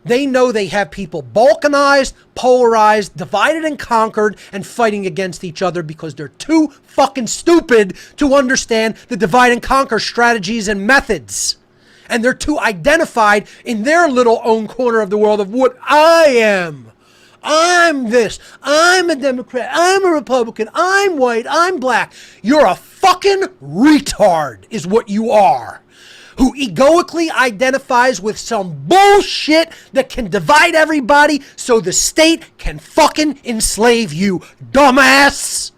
They know they have people balkanized, polarized, divided and conquered, and fighting against each other because they're too fucking stupid to understand the divide and conquer strategies and methods. And they're too identified in their little own corner of the world of what I am. I'm this. I'm a Democrat. I'm a Republican. I'm white. I'm black. You're a fucking retard is what you are. Who egoically identifies with some bullshit that can divide everybody so the state can fucking enslave you, dumbass.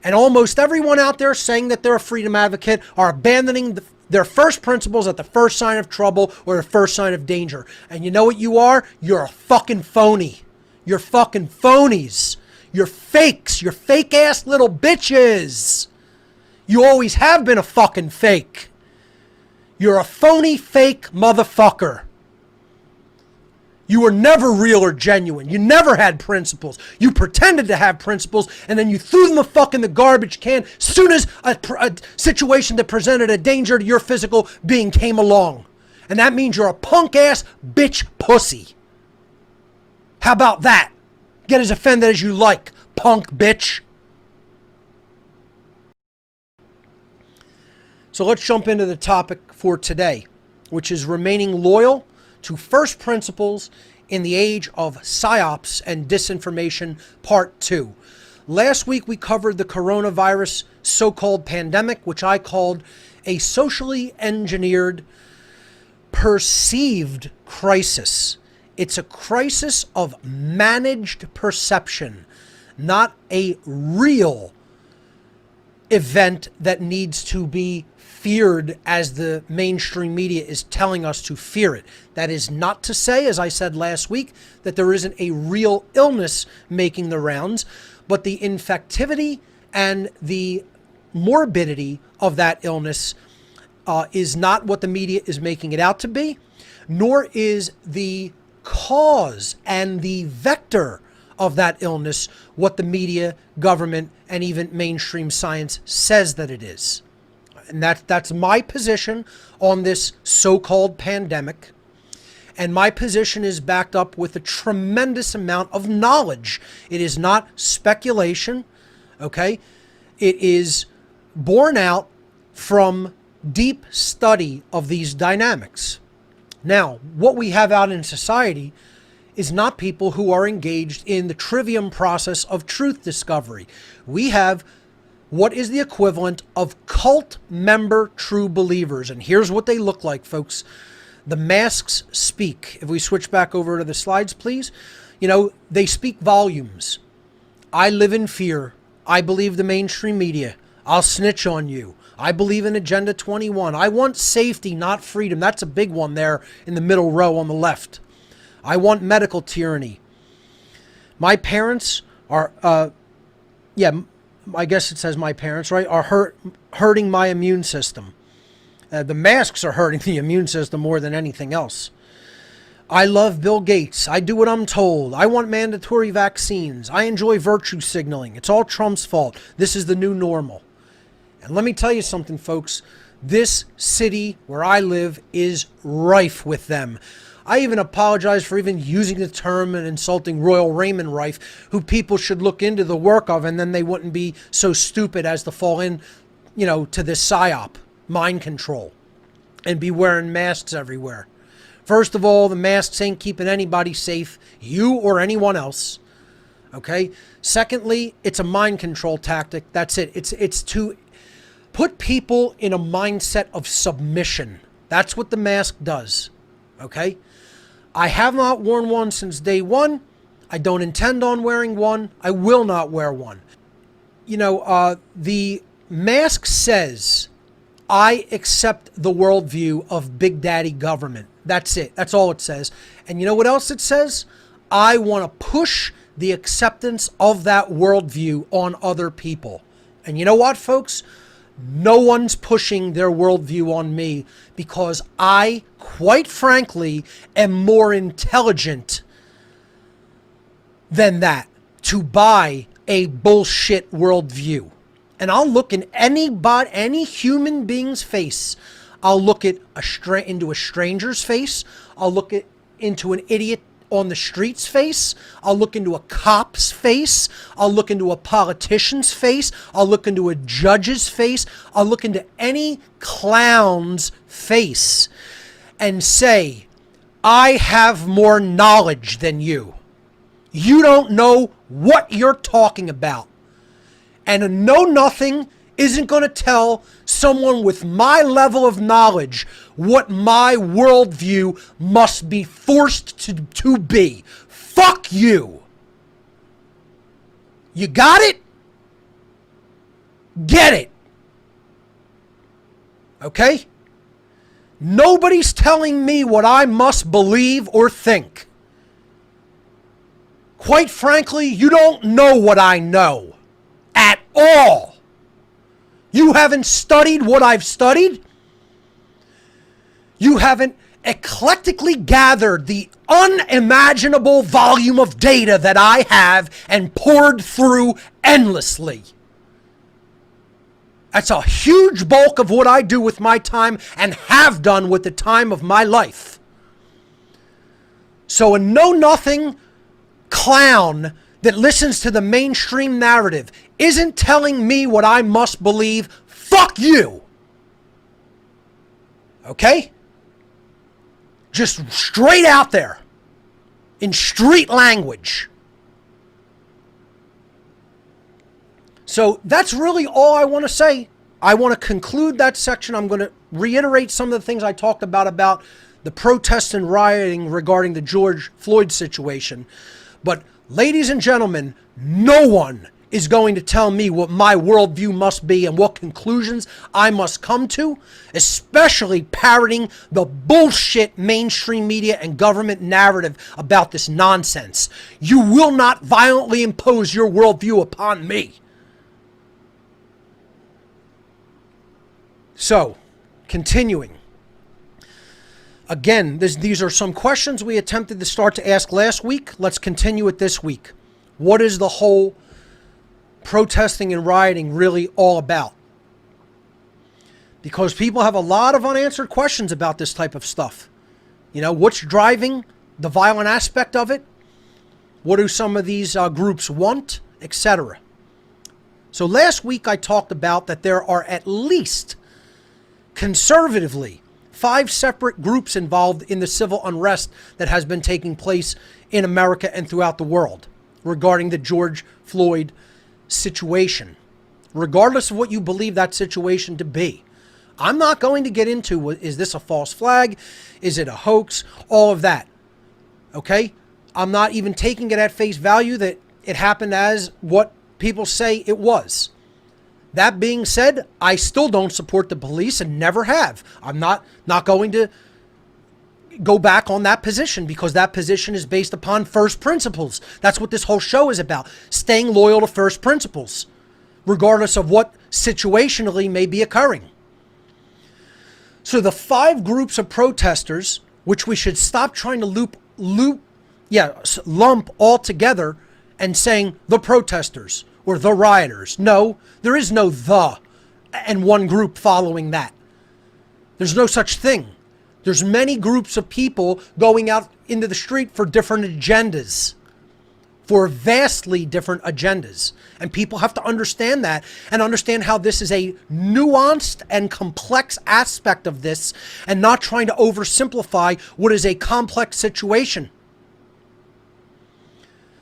And almost everyone out there saying that they're a freedom advocate are abandoning their first principles at the first sign of trouble or the first sign of danger. And you know what you are? You're a fucking phony. You're fucking phonies. You're fakes. You're fake ass little bitches. You always have been a fucking fake. You're a phony, fake motherfucker. You were never real or genuine. You never had principles. You pretended to have principles, and then you threw them the fuck in the garbage can as soon as a situation that presented a danger to your physical being came along. And that means you're a punk-ass bitch pussy. How about that? Get as offended as you like, punk bitch. So let's jump into the topic for today, which is remaining loyal to first principles in the age of Psyops and disinformation, part 2. Last week we covered the coronavirus so-called pandemic, which I called a socially engineered perceived crisis. It's a crisis of managed perception, not a real event that needs to be feared as the mainstream media is telling us to fear it. That is not to say, as I said last week, that there isn't a real illness making the rounds, but the infectivity and the morbidity of that illness is not what the media is making it out to be, nor is the cause and the vector of that illness what the media, government, and even mainstream science says that it is. And that's my position on this so-called pandemic. And my position is backed up with a tremendous amount of knowledge. It is not speculation, okay? It is born out from deep study of these dynamics. Now, what we have out in society is not people who are engaged in the trivium process of truth discovery. We have what is the equivalent of cult member true believers. And here's what they look like, folks. The masks speak. If we switch back over to the slides, please. You know, they speak volumes. I live in fear. I believe the mainstream media. I'll snitch on you. I believe in Agenda 21. I want safety, not freedom. That's a big one there in the middle row on the left. I want medical tyranny. My parents are, I guess it says my parents, right, are hurting my immune system. The masks are hurting the immune system more than anything else. I love Bill Gates. I do what I'm told. I want mandatory vaccines. I enjoy virtue signaling. It's all Trump's fault. This is the new normal. And let me tell you something, folks. This city where I live is rife with them. I even apologize for even using the term and insulting Royal Raymond Rife, who people should look into the work of, and then they wouldn't be so stupid as to fall in, to this psyop, mind control, and be wearing masks everywhere. First of all, the masks ain't keeping anybody safe, you or anyone else. Okay? Secondly, it's a mind control tactic. That's it. It's to put people in a mindset of submission. That's what the mask does. Okay? I have not worn one since day one. I don't intend on wearing one. I will not wear one. The mask says, I accept the worldview of Big Daddy government. That's it. That's all it says. And you know what else it says? I want to push the acceptance of that worldview on other people. And you know what, folks? No one's pushing their worldview on me because I, quite frankly, am more intelligent than that to buy a bullshit worldview. And I'll look in any human being's face. I'll look at into a stranger's face. I'll look into an idiot on the street's face. I'll look into a cop's face. I'll look into a politician's face. I'll look into a judge's face. I'll look into any clown's face and say, I have more knowledge than you. You don't know what you're talking about. And a know-nothing isn't going to tell someone with my level of knowledge what my worldview must be forced to be. Fuck you. You got it? Get it. Okay? Nobody's telling me what I must believe or think. Quite frankly, you don't know what I know at all. You haven't studied what I've studied. You haven't eclectically gathered the unimaginable volume of data that I have and poured through endlessly. That's a huge bulk of what I do with my time and have done with the time of my life. So a know-nothing clown that listens to the mainstream narrative isn't telling me what I must believe. Fuck you. Okay? Just straight out there in street language. So that's really all I want to say. I want to conclude that section. I'm going to reiterate some of the things I talked about the protests and rioting regarding the George Floyd situation. But ladies and gentlemen, no one is going to tell me what my worldview must be and what conclusions I must come to, especially parroting the bullshit mainstream media and government narrative about this nonsense. You will not violently impose your worldview upon me. So, continuing. Again, these are some questions we attempted to start to ask last week. Let's continue it this week. What is the whole protesting and rioting really all about? Because people have a lot of unanswered questions about this type of stuff. You know, what's driving the violent aspect of it? What do some of these groups want, etc.? So last week I talked about that there are at least, conservatively, 5 separate groups involved in the civil unrest that has been taking place in America and throughout the world regarding the George Floyd situation, regardless of what you believe that situation to be. I'm not going to get into, is this a false flag? Is it a hoax? All of that. Okay? I'm not even taking it at face value that it happened as what people say it was. That being said, I still don't support the police and never have. I'm not going to go back on that position because that position is based upon first principles. That's what this whole show is about. Staying loyal to first principles, regardless of what situationally may be occurring. So the 5 groups of protesters, which we should stop trying to lump all together and saying the protesters or the rioters. No, there is no the and one group following that. There's no such thing. There's many groups of people going out into the street for different agendas, for vastly different agendas. And people have to understand that and understand how this is a nuanced and complex aspect of this and not trying to oversimplify what is a complex situation.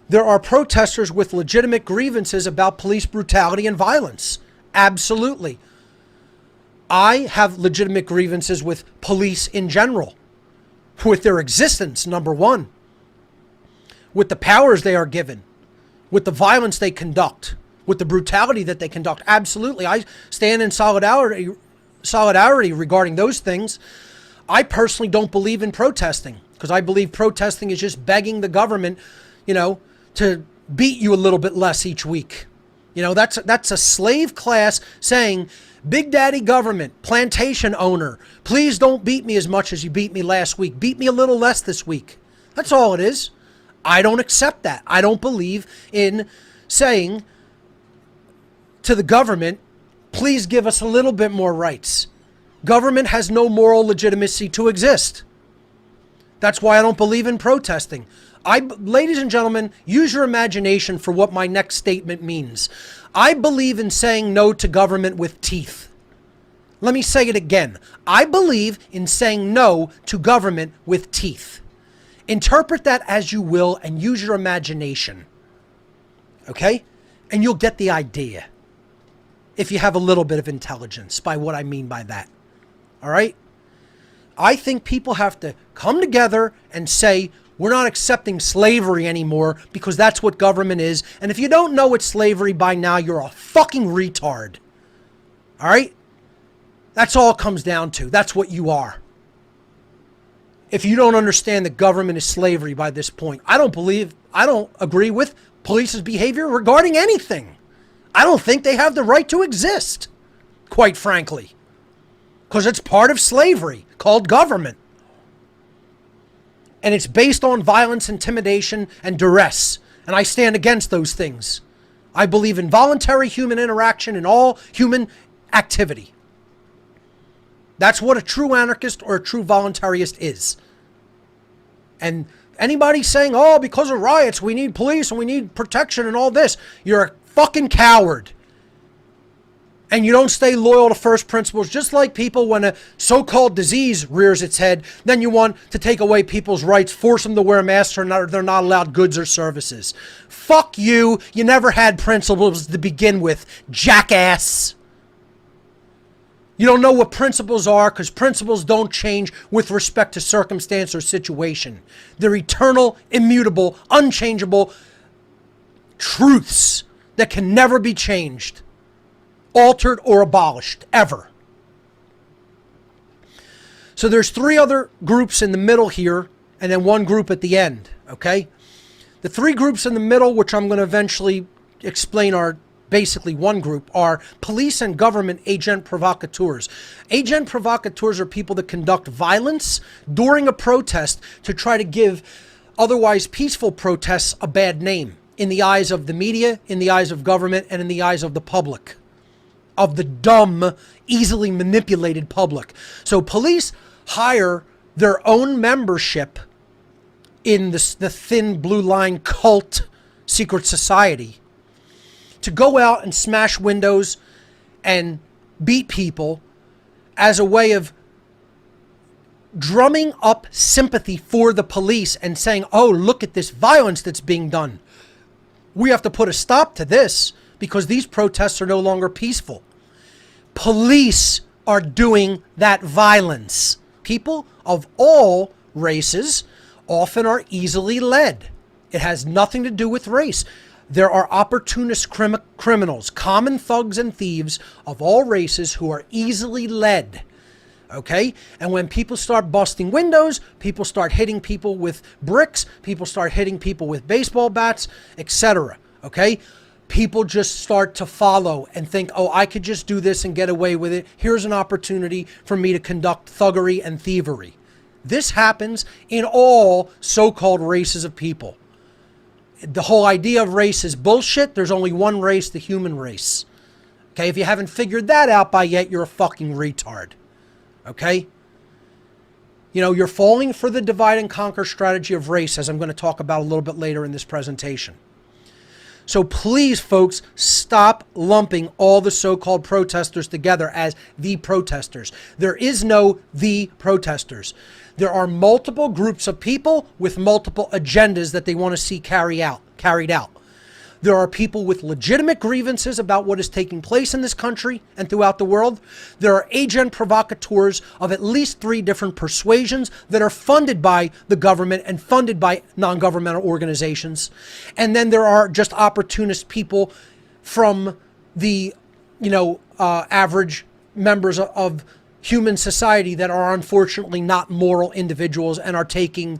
There are protesters with legitimate grievances about police brutality and violence. Absolutely. I have legitimate grievances with police in general, with their existence, number one, with the powers they are given, with the violence they conduct, with the brutality that they conduct. Absolutely. I stand in solidarity regarding those things. I personally don't believe in protesting because I believe protesting is just begging the government, to beat you a little bit less each week. That's a slave class saying, Big Daddy government, plantation owner, please don't beat me as much as you beat me last week. Beat me a little less this week. That's all it is. I don't accept that. I don't believe in saying to the government, please give us a little bit more rights. Government has no moral legitimacy to exist. That's why I don't believe in protesting. Ladies and gentlemen, use your imagination for what my next statement means. I believe in saying no to government with teeth. Let me say it again. I believe in saying no to government with teeth. Interpret that as you will and use your imagination. Okay? And you'll get the idea. If you have a little bit of intelligence by what I mean by that. All right? I think people have to come together and say, we're not accepting slavery anymore because that's what government is. And if you don't know what slavery by now, you're a fucking retard. All right? That's all it comes down to. That's what you are. If you don't understand that government is slavery by this point, I don't agree with police's behavior regarding anything. I don't think they have the right to exist, quite frankly, because it's part of slavery called government. And it's based on violence, intimidation, and duress. And I stand against those things. I believe in voluntary human interaction in all human activity. That's what a true anarchist or a true voluntarist is. And anybody saying, oh, because of riots, we need police and we need protection and all this, you're a fucking coward. And you don't stay loyal to first principles, just like people when a so-called disease rears its head, then you want to take away people's rights, force them to wear masks, or they're not allowed goods or services. Fuck you. You never had principles to begin with, jackass. You don't know what principles are because principles don't change with respect to circumstance or situation. They're eternal, immutable, unchangeable truths that can never be changed, altered, or abolished, ever. So there's three other groups in the middle here, and then one group at the end, okay? The three groups in the middle, which I'm going to eventually explain, are basically one group, are police and government agent provocateurs. Agent provocateurs are people that conduct violence during a protest to try to give otherwise peaceful protests a bad name in the eyes of the media, in the eyes of government, and in the eyes of the public. Of the dumb, easily manipulated public. So police hire their own membership in the thin blue line cult secret society to go out and smash windows and beat people as a way of drumming up sympathy for the police and saying, oh, look at this violence that's being done. We have to put a stop to this because these protests are no longer peaceful. Police are doing that violence. People of all races often are easily led. It has nothing to do with race. There are opportunist criminals, common thugs and thieves of all races who are easily led. Okay? And when people start busting windows, people start hitting people with bricks, people start hitting people with baseball bats, etc. Okay? People just start to follow and think, oh, I could just do this and get away with it. Here's an opportunity for me to conduct thuggery and thievery. This happens in all so-called races of people. The whole idea of race is bullshit. There's only one race, the human race. Okay, if you haven't figured that out by yet, you're a fucking retard. Okay? You know, you're falling for the divide and conquer strategy of race, as I'm going to talk about a little bit later in this presentation. So please, folks, stop lumping all the so-called protesters together as the protesters. There is no the protesters. There are multiple groups of people with multiple agendas that they want to see carried out. There are people with legitimate grievances about what is taking place in this country and throughout the world. There are agent provocateurs of at least 3 different persuasions that are funded by the government and funded by non-governmental organizations. And then there are just opportunist people from the, average members of human society that are unfortunately not moral individuals and are taking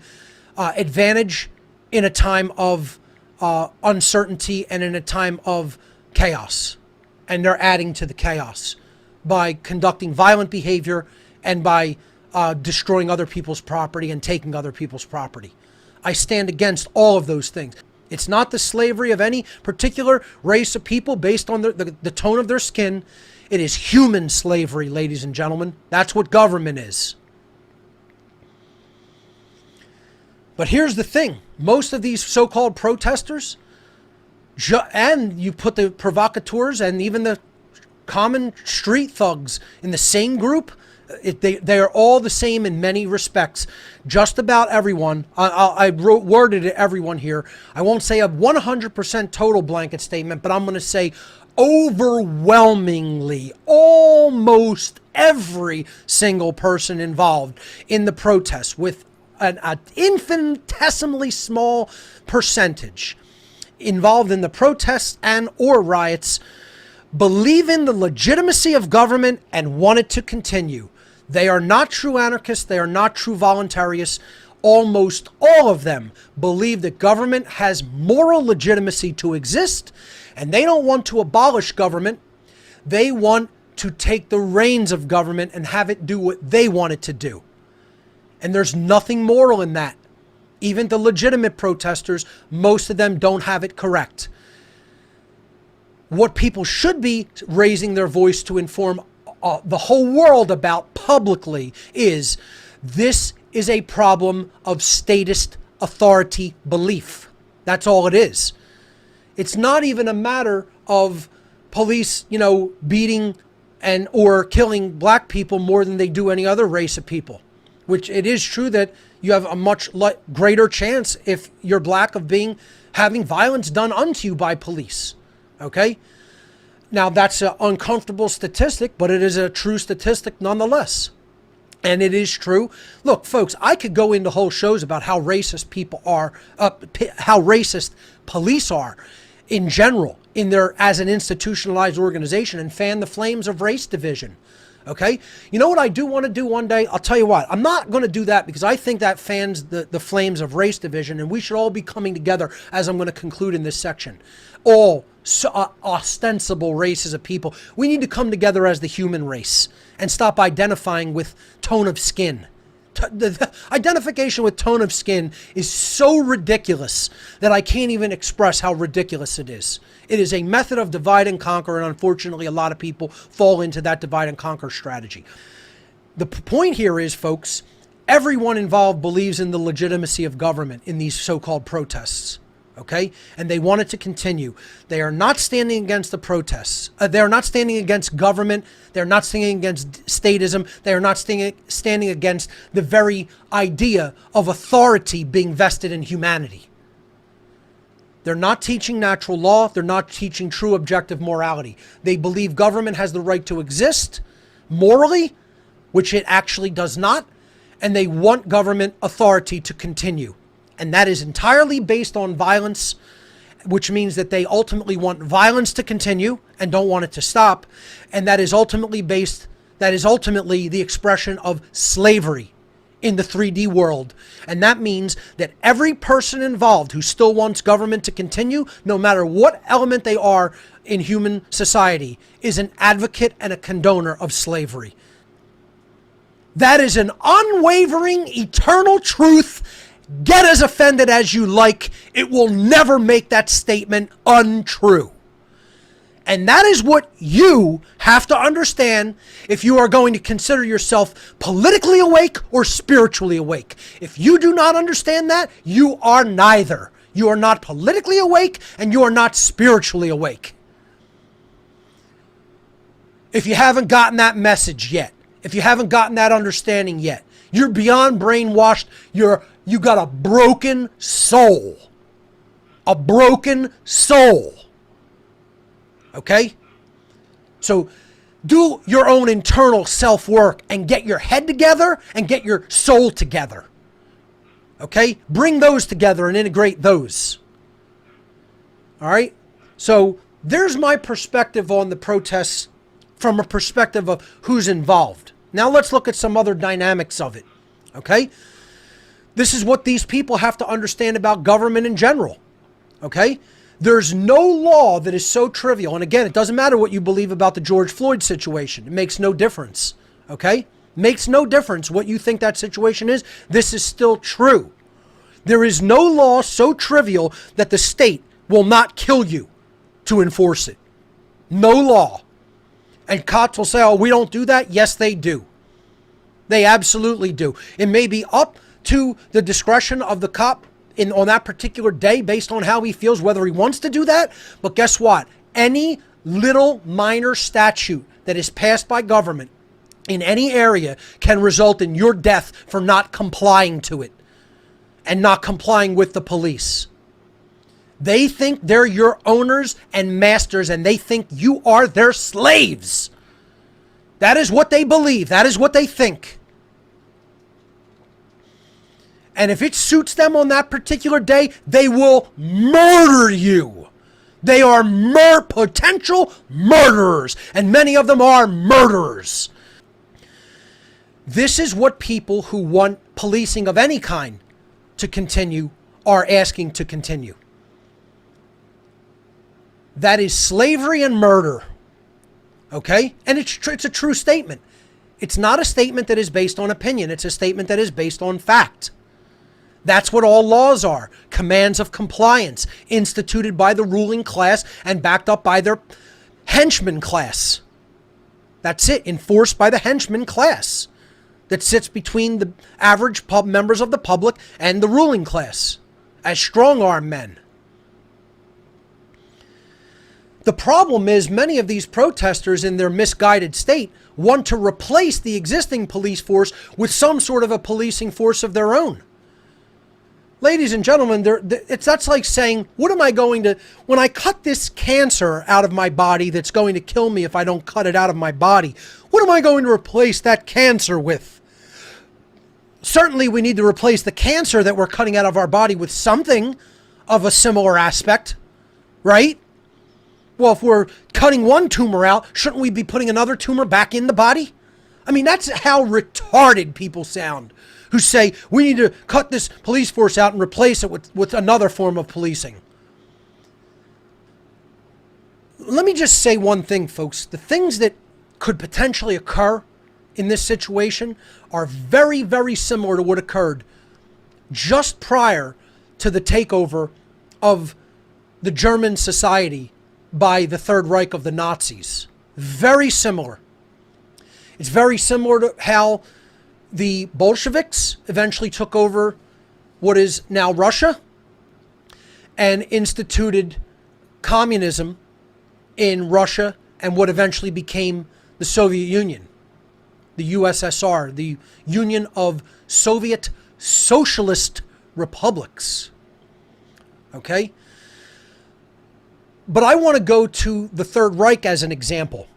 advantage in a time of uncertainty and in a time of chaos. And they're adding to the chaos by conducting violent behavior and by destroying other people's property and taking other people's property. I stand against all of those things. It's not the slavery of any particular race of people based on the tone of their skin. It is human slavery, ladies and gentlemen. That's what government is. But here's the thing. Most of these so-called protesters, and you put the provocateurs and even the common street thugs in the same group, they are all the same in many respects. Just about everyone. I worded it everyone here. I won't say a 100% total blanket statement, but I'm going to say overwhelmingly, almost every single person involved in the protests, with an infinitesimally small percentage involved in the protests and or riots, believe in the legitimacy of government and want it to continue. They are not true anarchists. They are not true voluntarists. Almost all of them believe that government has moral legitimacy to exist, and they don't want to abolish government. They want to take the reins of government and have it do what they want it to do. And there's nothing moral in that. Even the legitimate protesters, most of them don't have it correct. What people should be raising their voice to inform the whole world about publicly is this is a problem of statist authority belief. That's all it is. It's not even a matter of police, beating and or killing black people more than they do any other race of people, which it is true that you have a much greater chance if you're black of having violence done unto you by police. Okay? Now, that's an uncomfortable statistic, but it is a true statistic nonetheless. And it is true. Look, folks, I could go into whole shows about how racist people are, how racist police are in general as an institutionalized organization, and fan the flames of race division. Okay? You know what I do want to do one day? I'll tell you what. I'm not going to do that because I think that fans the flames of race division, and we should all be coming together, as I'm going to conclude in this section. All ostensible races of people. We need to come together as the human race and stop identifying with tone of skin. The identification with tone of skin is so ridiculous that I can't even express how ridiculous it is. It is a method of divide and conquer, and unfortunately a lot of people fall into that divide and conquer strategy. The point here is, folks, everyone involved believes in the legitimacy of government in these so-called protests. Okay? And they want it to continue. They are not standing against the protests. They are not standing against government. They're not standing against statism. They are not standing against the very idea of authority being vested in humanity. They're not teaching natural law. They're not teaching true objective morality. They believe government has the right to exist morally, which it actually does not. And they want government authority to continue. And that is entirely based on violence, which means that they ultimately want violence to continue and don't want it to stop. And that is ultimately the expression of slavery in the 3D world. And that means that every person involved who still wants government to continue, no matter what element they are in human society, is an advocate and a condoner of slavery. That is an unwavering, eternal truth. Get as offended as you like. It will never make that statement untrue. And that is what you have to understand if you are going to consider yourself politically awake or spiritually awake. If you do not understand that, you are neither. You are not politically awake and you are not spiritually awake. If you haven't gotten that message yet, if you haven't gotten that understanding yet, you're beyond brainwashed. You got a broken soul. A broken soul. Okay? So do your own internal self-work and get your head together and get your soul together. Okay? Bring those together and integrate those. All right? So there's my perspective on the protests from a perspective of who's involved. Now let's look at some other dynamics of it. Okay? This is what these people have to understand about government in general. Okay? There's no law that is so trivial. And again, it doesn't matter what you believe about the George Floyd situation. It makes no difference. Okay? Makes no difference what you think that situation is. This is still true. There is no law so trivial that the state will not kill you to enforce it. No law. And cops will say, oh, we don't do that. Yes, they do. They absolutely do. It may be up to the discretion of the cop on that particular day based on how he feels, whether he wants to do that. But guess what? Any little minor statute that is passed by government in any area can result in your death for not complying to it and not complying with the police. They think they're your owners and masters, and they think you are their slaves. That is what they believe. That is what they think. And if it suits them on that particular day, they will murder you. They are potential murderers, and many of them are murderers. This is what people who want policing of any kind to continue are asking to continue. That is slavery and murder. Okay? And it's a true statement. It's not a statement that is based on opinion. It's a statement that is based on fact. That's what all laws are. Commands of compliance instituted by the ruling class and backed up by their henchman class. That's it. Enforced by the henchman class that sits between the average members of the public and the ruling class as strong-arm men. The problem is many of these protesters in their misguided state want to replace the existing police force with some sort of a policing force of their own. Ladies and gentlemen, that's like saying, what am I going to, when I cut this cancer out of my body that's going to kill me if I don't cut it out of my body, what am I going to replace that cancer with? Certainly we need to replace the cancer that we're cutting out of our body with something of a similar aspect, right? Well, if we're cutting one tumor out, shouldn't we be putting another tumor back in the body? I mean, that's how retarded people sound who say we need to cut this police force out and replace it with another form of policing. Let me just say one thing, folks. The things that could potentially occur in this situation are very, very similar to what occurred just prior to the takeover of the German society by the Third Reich of the Nazis. Very similar. It's very similar to how the Bolsheviks eventually took over what is now Russia and instituted communism in Russia and what eventually became the Soviet Union, the USSR, the Union of Soviet Socialist Republics. Okay? But I want to go to the Third Reich as an example.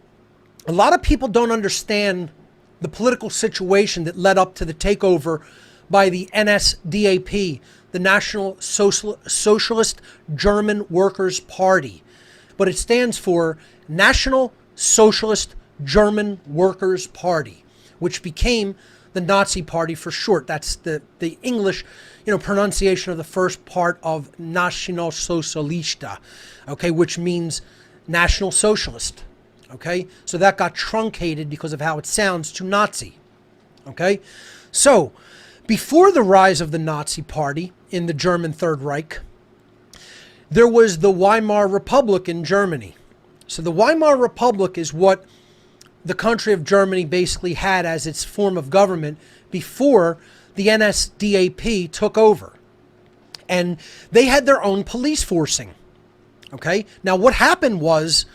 A lot of people don't understand the political situation that led up to the takeover by the NSDAP, the National Socialist German Workers' Party. But it stands for National Socialist German Workers' Party, which became the Nazi Party for short. That's the English, pronunciation of the first part of Nationalsozialista, okay, which means National Socialist. Okay, so that got truncated because of how it sounds to Nazi. Okay, so before the rise of the Nazi Party in the German Third Reich, there was the Weimar Republic in Germany. So the Weimar Republic is what the country of Germany basically had as its form of government before the NSDAP took over. And they had their own police forcing. Okay, now what happened was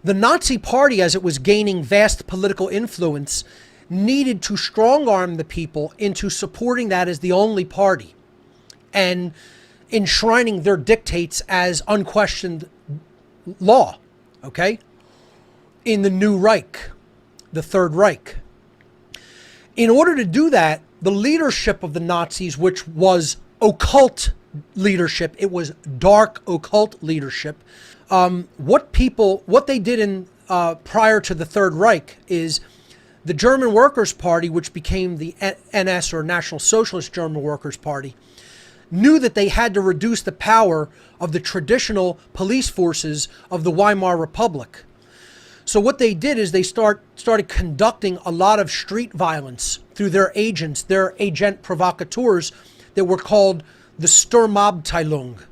the Nazi Party, as it was gaining vast political influence, needed to strong-arm the people into supporting that as the only party and enshrining their dictates as unquestioned law, okay, in the new Reich, the Third Reich. In order to do that, the leadership of the Nazis, which was occult leadership, it was dark occult leadership, what they did in prior to the Third Reich is the German Workers' Party, which became the NS or National Socialist German Workers' Party, knew that they had to reduce the power of the traditional police forces of the Weimar Republic. So what they did is they started conducting a lot of street violence through their agents, their agent provocateurs that were called the Sturmabteilung.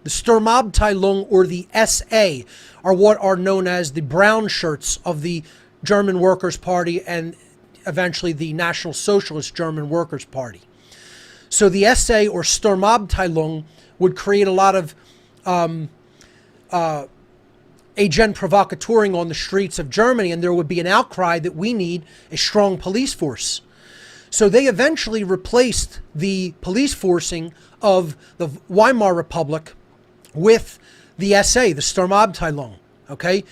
The Sturmabteilung, or the SA, are what are known as the brown shirts of the German Workers' Party and eventually the National Socialist German Workers' Party. So the SA, or Sturmabteilung, would create a lot of agent provocateuring on the streets of Germany, and there would be an outcry that we need a strong police force. So they eventually replaced the police forcing of the Weimar Republic with the SA, the Sturmabteilung. Okay,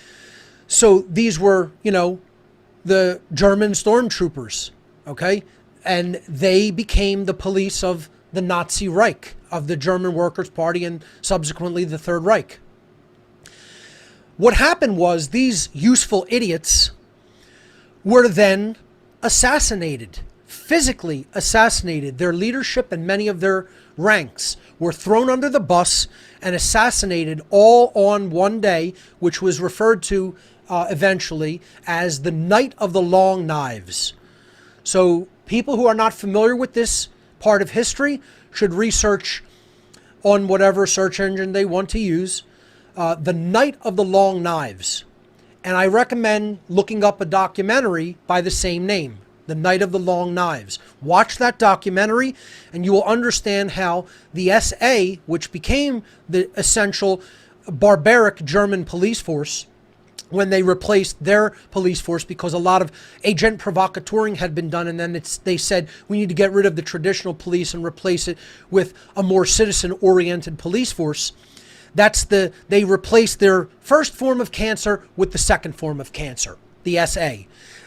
so these were, the German stormtroopers. Okay, and they became the police of the Nazi Reich, of the German Workers' Party, and subsequently the Third Reich. What happened was these useful idiots were then assassinated, physically assassinated. Their leadership and many of their ranks were thrown under the bus and assassinated all on one day, which was referred to eventually as the Night of the Long Knives. So people who are not familiar with this part of history should research on whatever search engine they want to use, the Night of the Long Knives. And I recommend looking up a documentary by the same name, The Night of the Long Knives. Watch that documentary and you will understand how the SA, which became the essential barbaric German police force, when they replaced their police force because a lot of agent provocateuring had been done, and then they said we need to get rid of the traditional police and replace it with a more citizen-oriented police force. They replaced their first form of cancer with the second form of cancer, the SA.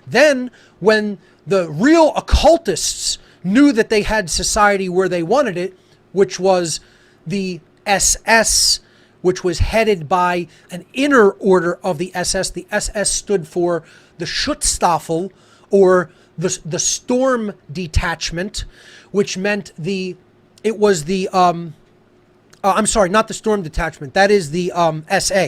Then when the real occultists knew that they had society where they wanted it, which was the SS, which was headed by an inner order of the SS. The SS stood for the Schutzstaffel, or the Storm Detachment, which meant I'm sorry, not the Storm Detachment. That is the SA.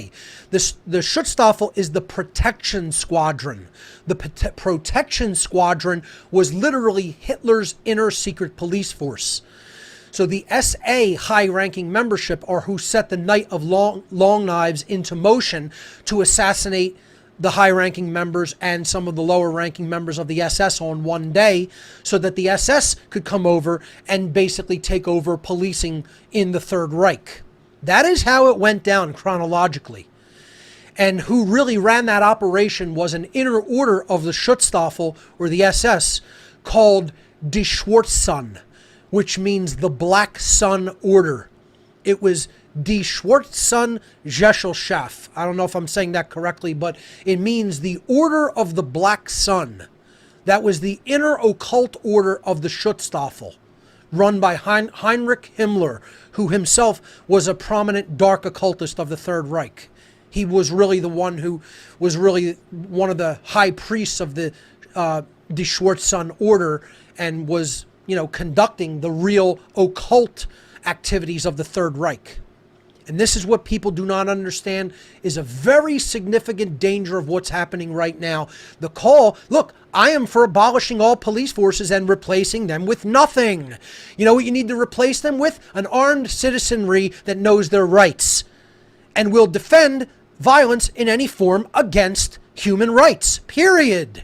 The Schutzstaffel is the Protection Squadron. The Protection Squadron was literally Hitler's inner secret police force. So the SA high-ranking membership are who set the Night of Long Knives into motion to assassinate the high-ranking members and some of the lower-ranking members of the SS on one day, so that the SS could come over and basically take over policing in the Third Reich. That is how it went down chronologically. And who really ran that operation was an inner order of the Schutzstaffel, or the SS, called Die Schwarzsonne, which means the Black Sun Order. It was Die Schwarzsonne Gesellschaft. I don't know if I'm saying that correctly, but it means the Order of the Black Sun. That was the inner occult order of the Schutzstaffel, run by Heinrich Himmler, who himself was a prominent dark occultist of the Third Reich. He was really the one who was really one of the high priests of the Die Schwarzsonne Order, and was conducting the real occult activities of the Third Reich. And this is what people do not understand is a very significant danger of what's happening right now. The call, look, I am for abolishing all police forces and replacing them with nothing. You know what you need to replace them with? An armed citizenry that knows their rights and will defend violence in any form against human rights, period.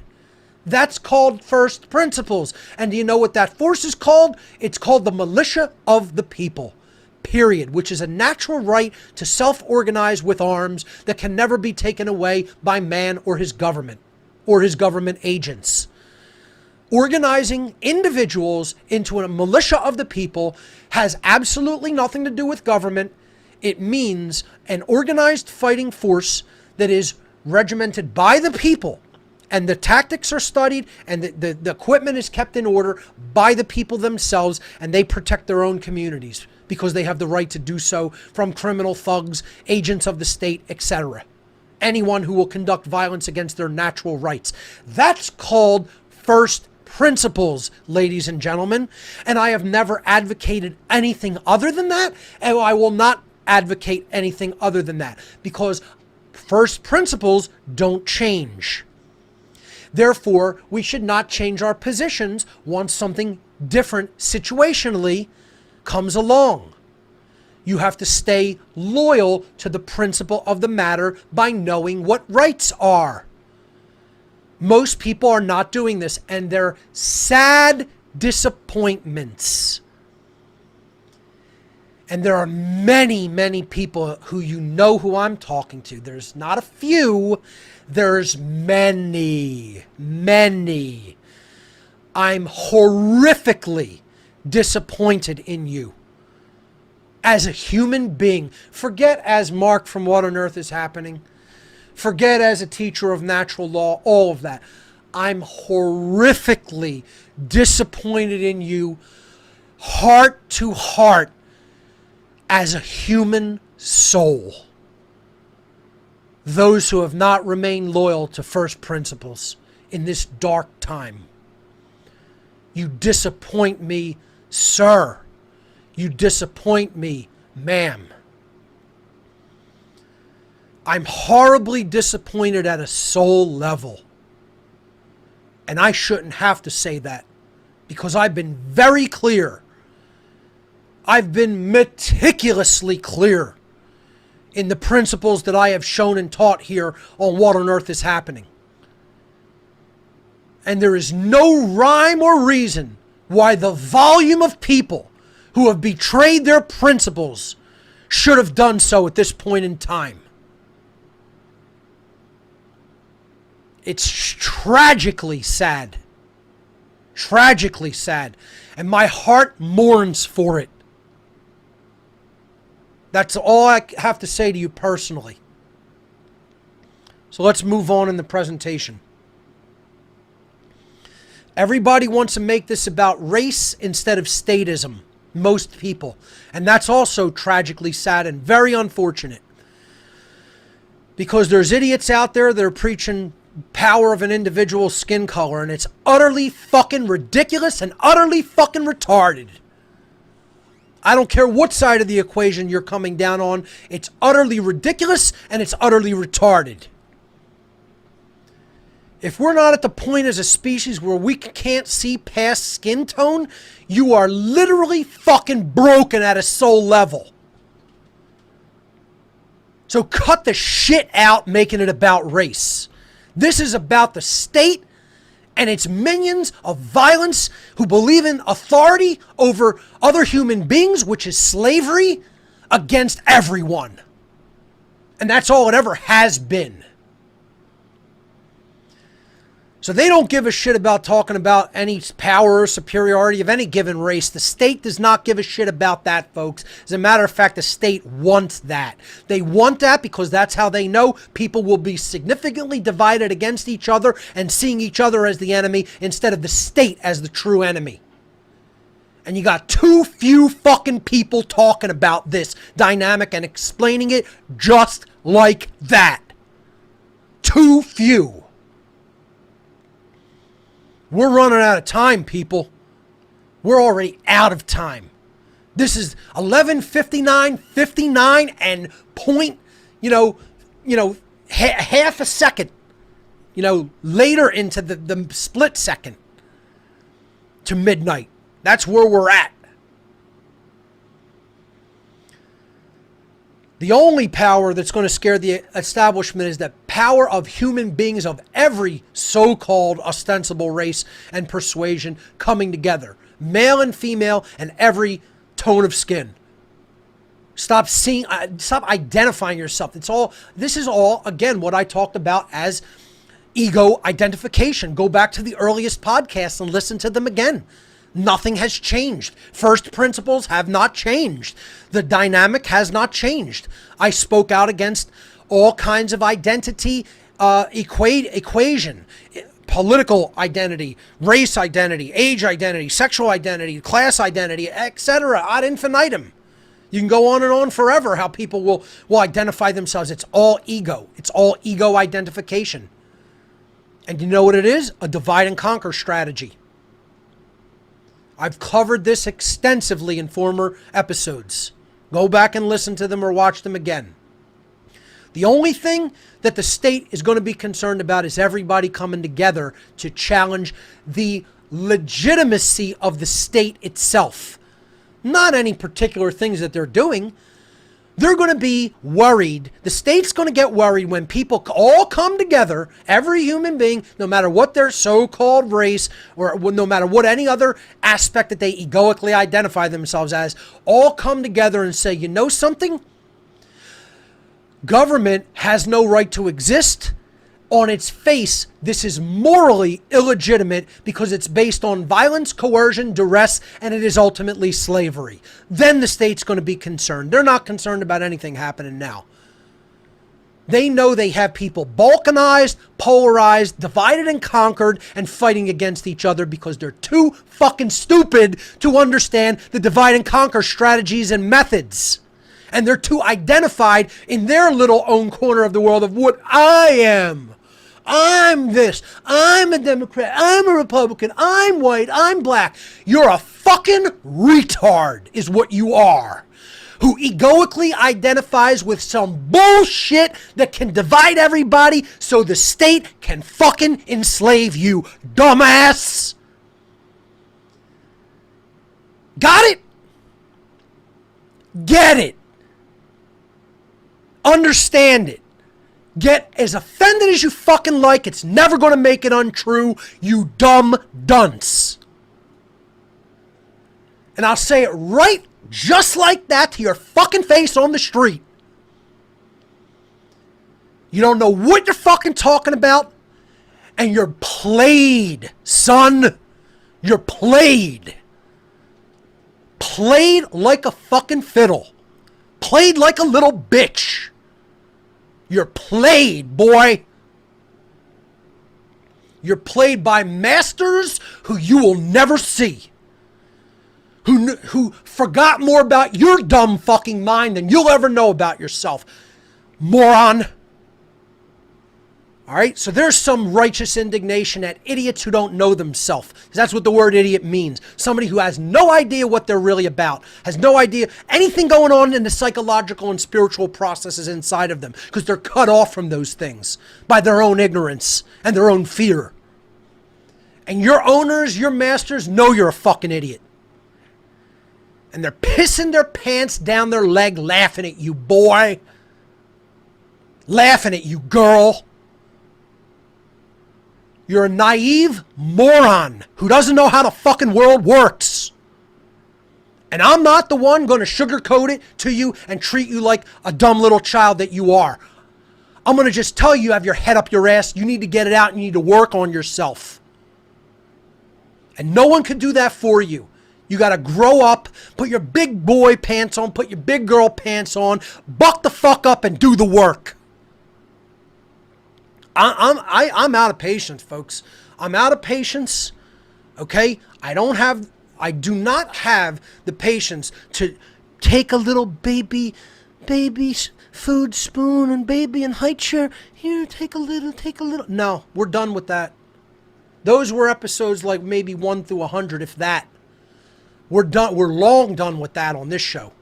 That's called first principles. And do you know what that force is called? It's called the militia of the people, period, which is a natural right to self-organize with arms that can never be taken away by man or his government agents. Organizing individuals into a militia of the people has absolutely nothing to do with government. It means an organized fighting force that is regimented by the people. And the tactics are studied, and the equipment is kept in order by the people themselves, and they protect their own communities because they have the right to do so from criminal thugs, agents of the state, etc. Anyone who will conduct violence against their natural rights. That's called first principles, ladies and gentlemen. And I have never advocated anything other than that, and I will not advocate anything other than that, because first principles don't change. Therefore, we should not change our positions once something different situationally comes along. You have to stay loyal to the principle of the matter by knowing what rights are. Most people are not doing this, and they're sad disappointments. And there are many, many people who who I'm talking to. There's not a few, there's many, many. I'm horrifically disappointed in you as a human being. Forget as Mark from What on Earth is Happening. Forget as a teacher of natural law, all of that. I'm horrifically disappointed in you, heart to heart, as a human soul. Those who have not remained loyal to first principles in this dark time. You disappoint me, sir. You disappoint me, ma'am. I'm horribly disappointed at a soul level. And I shouldn't have to say that, because I've been very clear. I've been meticulously clear in the principles that I have shown and taught here on What on Earth is Happening. And there is no rhyme or reason why the volume of people who have betrayed their principles should have done so at this point in time. It's tragically sad. Tragically sad. And my heart mourns for it. That's all I have to say to you personally. So let's move on in the presentation. Everybody wants to make this about race instead of statism. Most people. And that's also tragically sad and very unfortunate. Because there's idiots out there that are preaching power of an individual's skin color, and it's utterly fucking ridiculous and utterly fucking retarded. I don't care what side of the equation you're coming down on. It's utterly ridiculous and it's utterly retarded. If we're not at the point as a species where we can't see past skin tone, you are literally fucking broken at a soul level. So cut the shit out making it about race. This is about the state and its minions of violence who believe in authority over other human beings, which is slavery, against everyone. And that's all it ever has been. So they don't give a shit about talking about any power or superiority of any given race. The state does not give a shit about that, folks. As a matter of fact, the state wants that. They want that because that's how they know people will be significantly divided against each other and seeing each other as the enemy instead of the state as the true enemy. And you got too few fucking people talking about this dynamic and explaining it just like that. Too few. We're running out of time, people. We're already out of time. This is 11:59:59 and point, half a second, later into the split second to midnight. That's where we're at. The only power that's going to scare the establishment is the power of human beings of every so-called ostensible race and persuasion coming together. Male and female and every tone of skin. Stop identifying yourself. This is all, again, what I talked about as ego identification. Go back to the earliest podcasts and listen to them again. Nothing has changed. First principles have not changed. The dynamic has not changed. I spoke out against all kinds of identity equation. Political identity, race identity, age identity, sexual identity, class identity, etc. ad infinitum. You can go on and on forever how people will identify themselves. It's all ego. It's all ego identification. And you know what it is? A divide and conquer strategy. I've covered this extensively in former episodes. Go back and listen to them or watch them again. The only thing that the state is going to be concerned about is everybody coming together to challenge the legitimacy of the state itself. Not any particular things that they're doing, They're going to be worried. The state's going to get worried when people all come together, every human being, no matter what their so-called race or no matter what any other aspect that they egoically identify themselves as, all come together and say, you know something? Government has no right to exist. On its face, this is morally illegitimate because it's based on violence, coercion, duress, and it is ultimately slavery. Then the state's going to be concerned. They're not concerned about anything happening now. They know they have people balkanized, polarized, divided and conquered, and fighting against each other because they're too fucking stupid to understand the divide and conquer strategies and methods. And they're too identified in their little own corner of the world of what I am. I'm this. I'm a Democrat. I'm a Republican. I'm white. I'm black. You're a fucking retard is what you are. Who egoically identifies with some bullshit that can divide everybody so the state can fucking enslave you. Dumbass. Got it? Get it. Understand it. Get as offended as you fucking like. It's never going to make it untrue, you dumb dunce. And I'll say it right just like that to your fucking face on the street. You don't know what you're fucking talking about, and you're played, son. You're played. Played like a fucking fiddle. Played like a little bitch. You're played, boy. You're played by masters who you will never see. Who forgot more about your dumb fucking mind than you'll ever know about yourself. Moron. All right, so there's some righteous indignation at idiots who don't know themselves. That's what the word idiot means. Somebody who has no idea what they're really about, has no idea anything going on in the psychological and spiritual processes inside of them, because they're cut off from those things by their own ignorance and their own fear. And your owners, your masters know you're a fucking idiot. And they're pissing their pants down their leg laughing at you, boy. Laughing at you, girl. You're a naive moron who doesn't know how the fucking world works. And I'm not the one going to sugarcoat it to you and treat you like a dumb little child that you are. I'm going to just tell you, have your head up your ass. You need to get it out. You need to work on yourself. And no one can do that for you. You got to grow up, put your big boy pants on, put your big girl pants on, buck the fuck up and do the work. I'm out of patience, folks. I'm out of patience. Okay? I do not have the patience to take a little baby food spoon and baby in high chair. Here, take a little. No, we're done with that. Those were episodes like maybe 1 through 100, if that. We're done. We're long done with that on this show.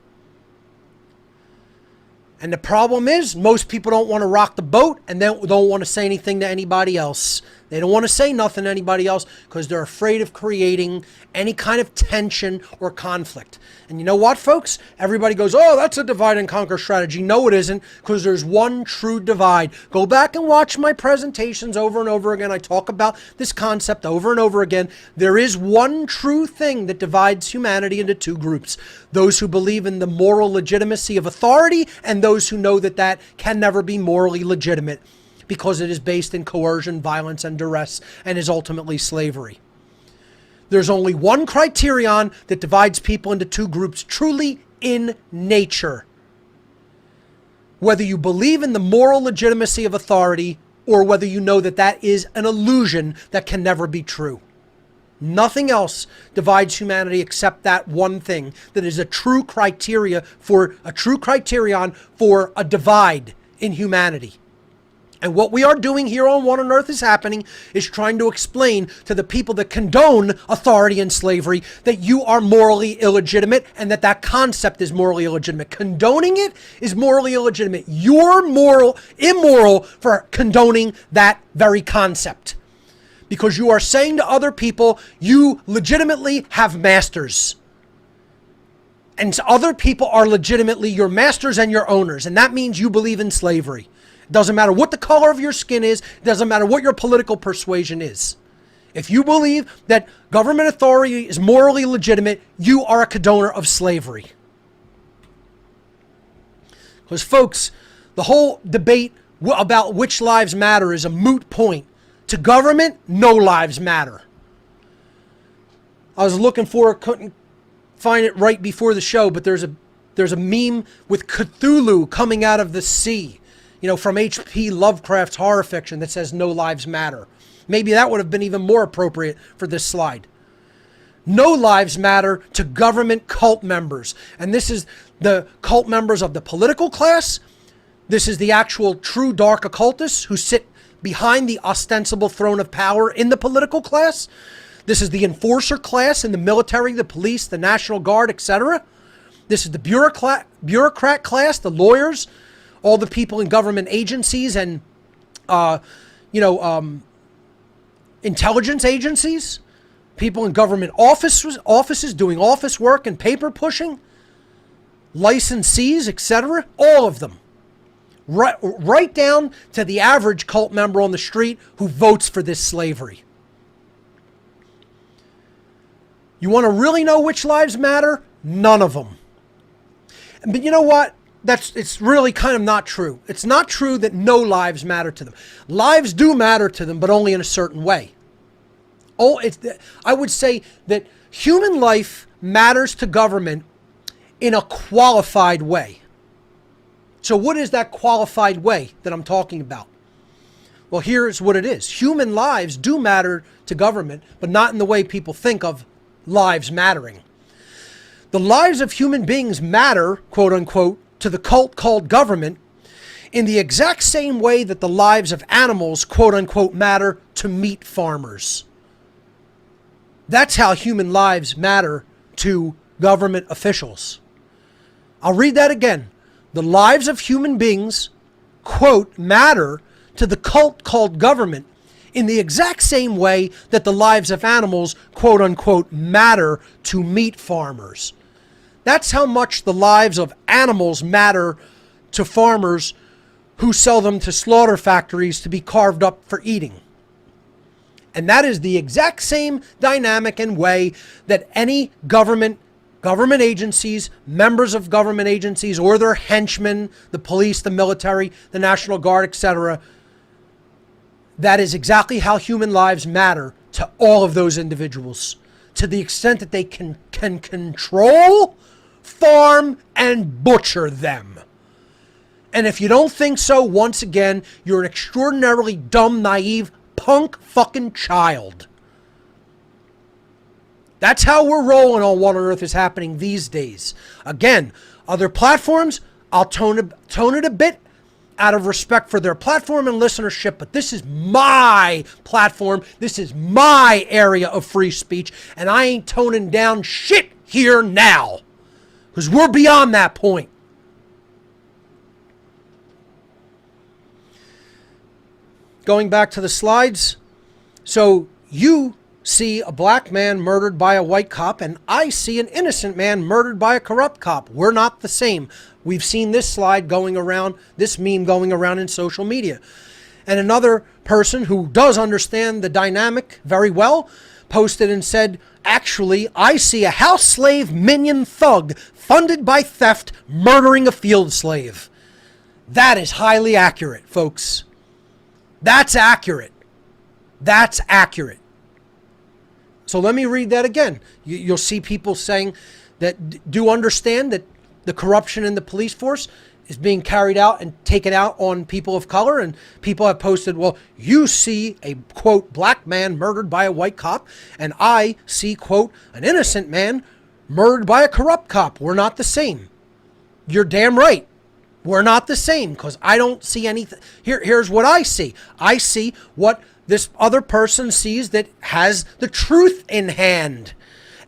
And the problem is, most people don't want to rock the boat and they don't want to say anything to anybody else. They don't want to say nothing to anybody else because they're afraid of creating any kind of tension or conflict. And you know what, folks? Everybody goes, oh, that's a divide and conquer strategy. No, it isn't, because there's one true divide. Go back and watch my presentations over and over again. I talk about this concept over and over again. There is one true thing that divides humanity into two groups. Those who believe in the moral legitimacy of authority and those who know that that can never be morally legitimate, because it is based in coercion, violence, and duress, and is ultimately slavery. There's only one criterion that divides people into two groups truly in nature. Whether you believe in the moral legitimacy of authority or whether you know that that is an illusion that can never be true. Nothing else divides humanity except that one thing that is a true criterion for a divide in humanity. And what we are doing here on What on Earth is Happening is trying to explain to the people that condone authority and slavery that you are morally illegitimate and that that concept is morally illegitimate. Condoning it is morally illegitimate. You're immoral for condoning that very concept. Because you are saying to other people, you legitimately have masters. And other people are legitimately your masters and your owners. And that means you believe in slavery. It doesn't matter what the color of your skin is. It doesn't matter what your political persuasion is. If you believe that government authority is morally legitimate, you are a condoner of slavery. Because, folks, the whole debate about which lives matter is a moot point. To government, no lives matter. I was looking for it, couldn't find it right before the show, but there's a meme with Cthulhu coming out of the sea, from H.P. Lovecraft's horror fiction that says no lives matter. Maybe that would have been even more appropriate for this slide. No lives matter to government cult members. And this is the cult members of the political class. This is the actual true dark occultists who sit behind the ostensible throne of power in the political class. This is the enforcer class in the military, the police, the National Guard, etc. This is the bureaucrat class, the lawyers, all the people in government agencies and, intelligence agencies, people in government offices doing office work and paper pushing, licensees, etc. All of them. Right down to the average cult member on the street who votes for this slavery. You want to really know which lives matter? None of them. But you know what? It's really kind of not true. It's not true that no lives matter to them. Lives do matter to them, but only in a certain way. I would say that human life matters to government in a qualified way. So what is that qualified way that I'm talking about? Well, here's what it is. Human lives do matter to government, but not in the way people think of lives mattering. The lives of human beings matter, quote unquote, to the cult called government in the exact same way that the lives of animals, quote unquote, matter to meat farmers. That's how human lives matter to government officials. I'll read that again. The lives of human beings, quote, matter to the cult called government in the exact same way that the lives of animals, quote unquote, matter to meat farmers. That's how much the lives of animals matter to farmers who sell them to slaughter factories to be carved up for eating. And that is the exact same dynamic and way that any government agencies, members of government agencies, or their henchmen, the police, the military, the National Guard, etc., that is exactly how human lives matter to all of those individuals, to the extent that they can control, farm, and butcher them. And if you don't think so, once again, you're an extraordinarily dumb, naive, punk fucking child. That's how we're rolling on What on Earth is Happening these days. Again, other platforms, I'll tone it a bit out of respect for their platform and listenership, but this is my platform. This is my area of free speech, and I ain't toning down shit here now, because we're beyond that point. Going back to the slides, so you see a black man murdered by a white cop, and I see an innocent man murdered by a corrupt cop. We're not the same. We've seen this slide going around, this meme going around in social media. And another person who does understand the dynamic very well posted and said, actually, I see a house slave minion thug funded by theft murdering a field slave. That is highly accurate, folks. That's accurate. That's accurate. So let me read that again. You'll see people saying that do understand that the corruption in the police force is being carried out and taken out on people of color. And people have posted, well, you see a, quote, black man murdered by a white cop. And I see, quote, an innocent man murdered by a corrupt cop. We're not the same. You're damn right. We're not the same, because I don't see anything. Here's what I see. I see what this other person sees that has the truth in hand.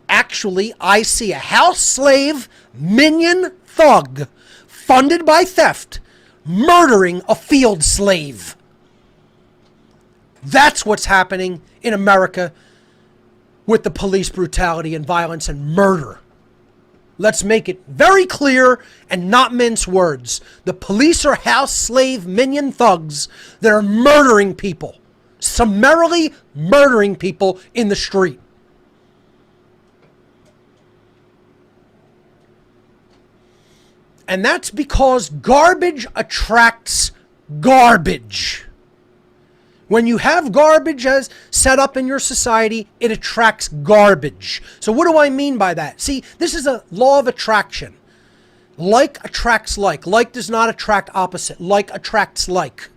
Actually, I see a house slave minion thug funded by theft murdering a field slave. That's what's happening in America with the police brutality and violence and murder. Let's make it very clear and not mince words. The police are house slave minion thugs that are murdering people, summarily murdering people in the street. And that's because garbage attracts garbage. When you have garbage as set up in your society, it attracts garbage. So what do I mean by that? See, this is a law of attraction. Like attracts like. Like does not attract opposite. Like attracts like.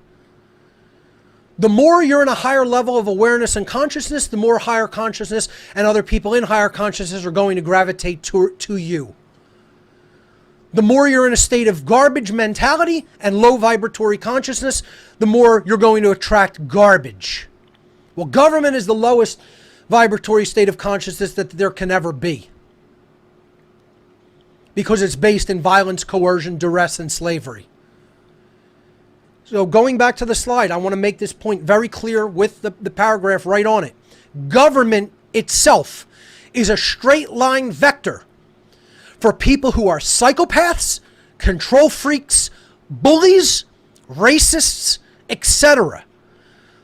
The more you're in a higher level of awareness and consciousness, the more higher consciousness and other people in higher consciousness are going to gravitate to you. The more you're in a state of garbage mentality and low vibratory consciousness, the more you're going to attract garbage. Well, government is the lowest vibratory state of consciousness that there can ever be, because it's based in violence, coercion, duress, and slavery. So going back to the slide, I want to make this point very clear with the paragraph right on it. Government itself is a straight line vector for people who are psychopaths, control freaks, bullies, racists, etc.,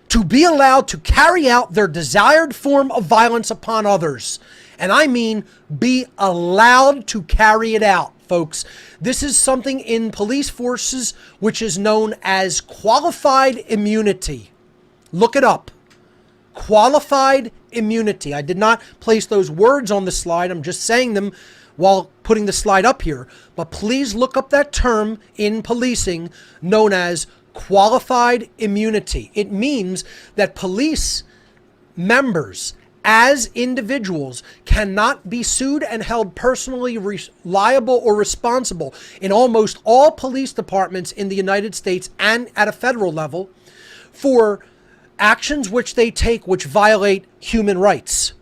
to be allowed to carry out their desired form of violence upon others. And I mean be allowed to carry it out, folks. This is something in police forces which is known as qualified immunity. Look it up. Qualified immunity. I did not place those words on the slide. I'm just saying them while putting the slide up here. But please look up that term in policing known as qualified immunity. It means that police members as individuals cannot be sued and held personally liable or responsible in almost all police departments in the United States and at a federal level for actions which they take which violate human rights.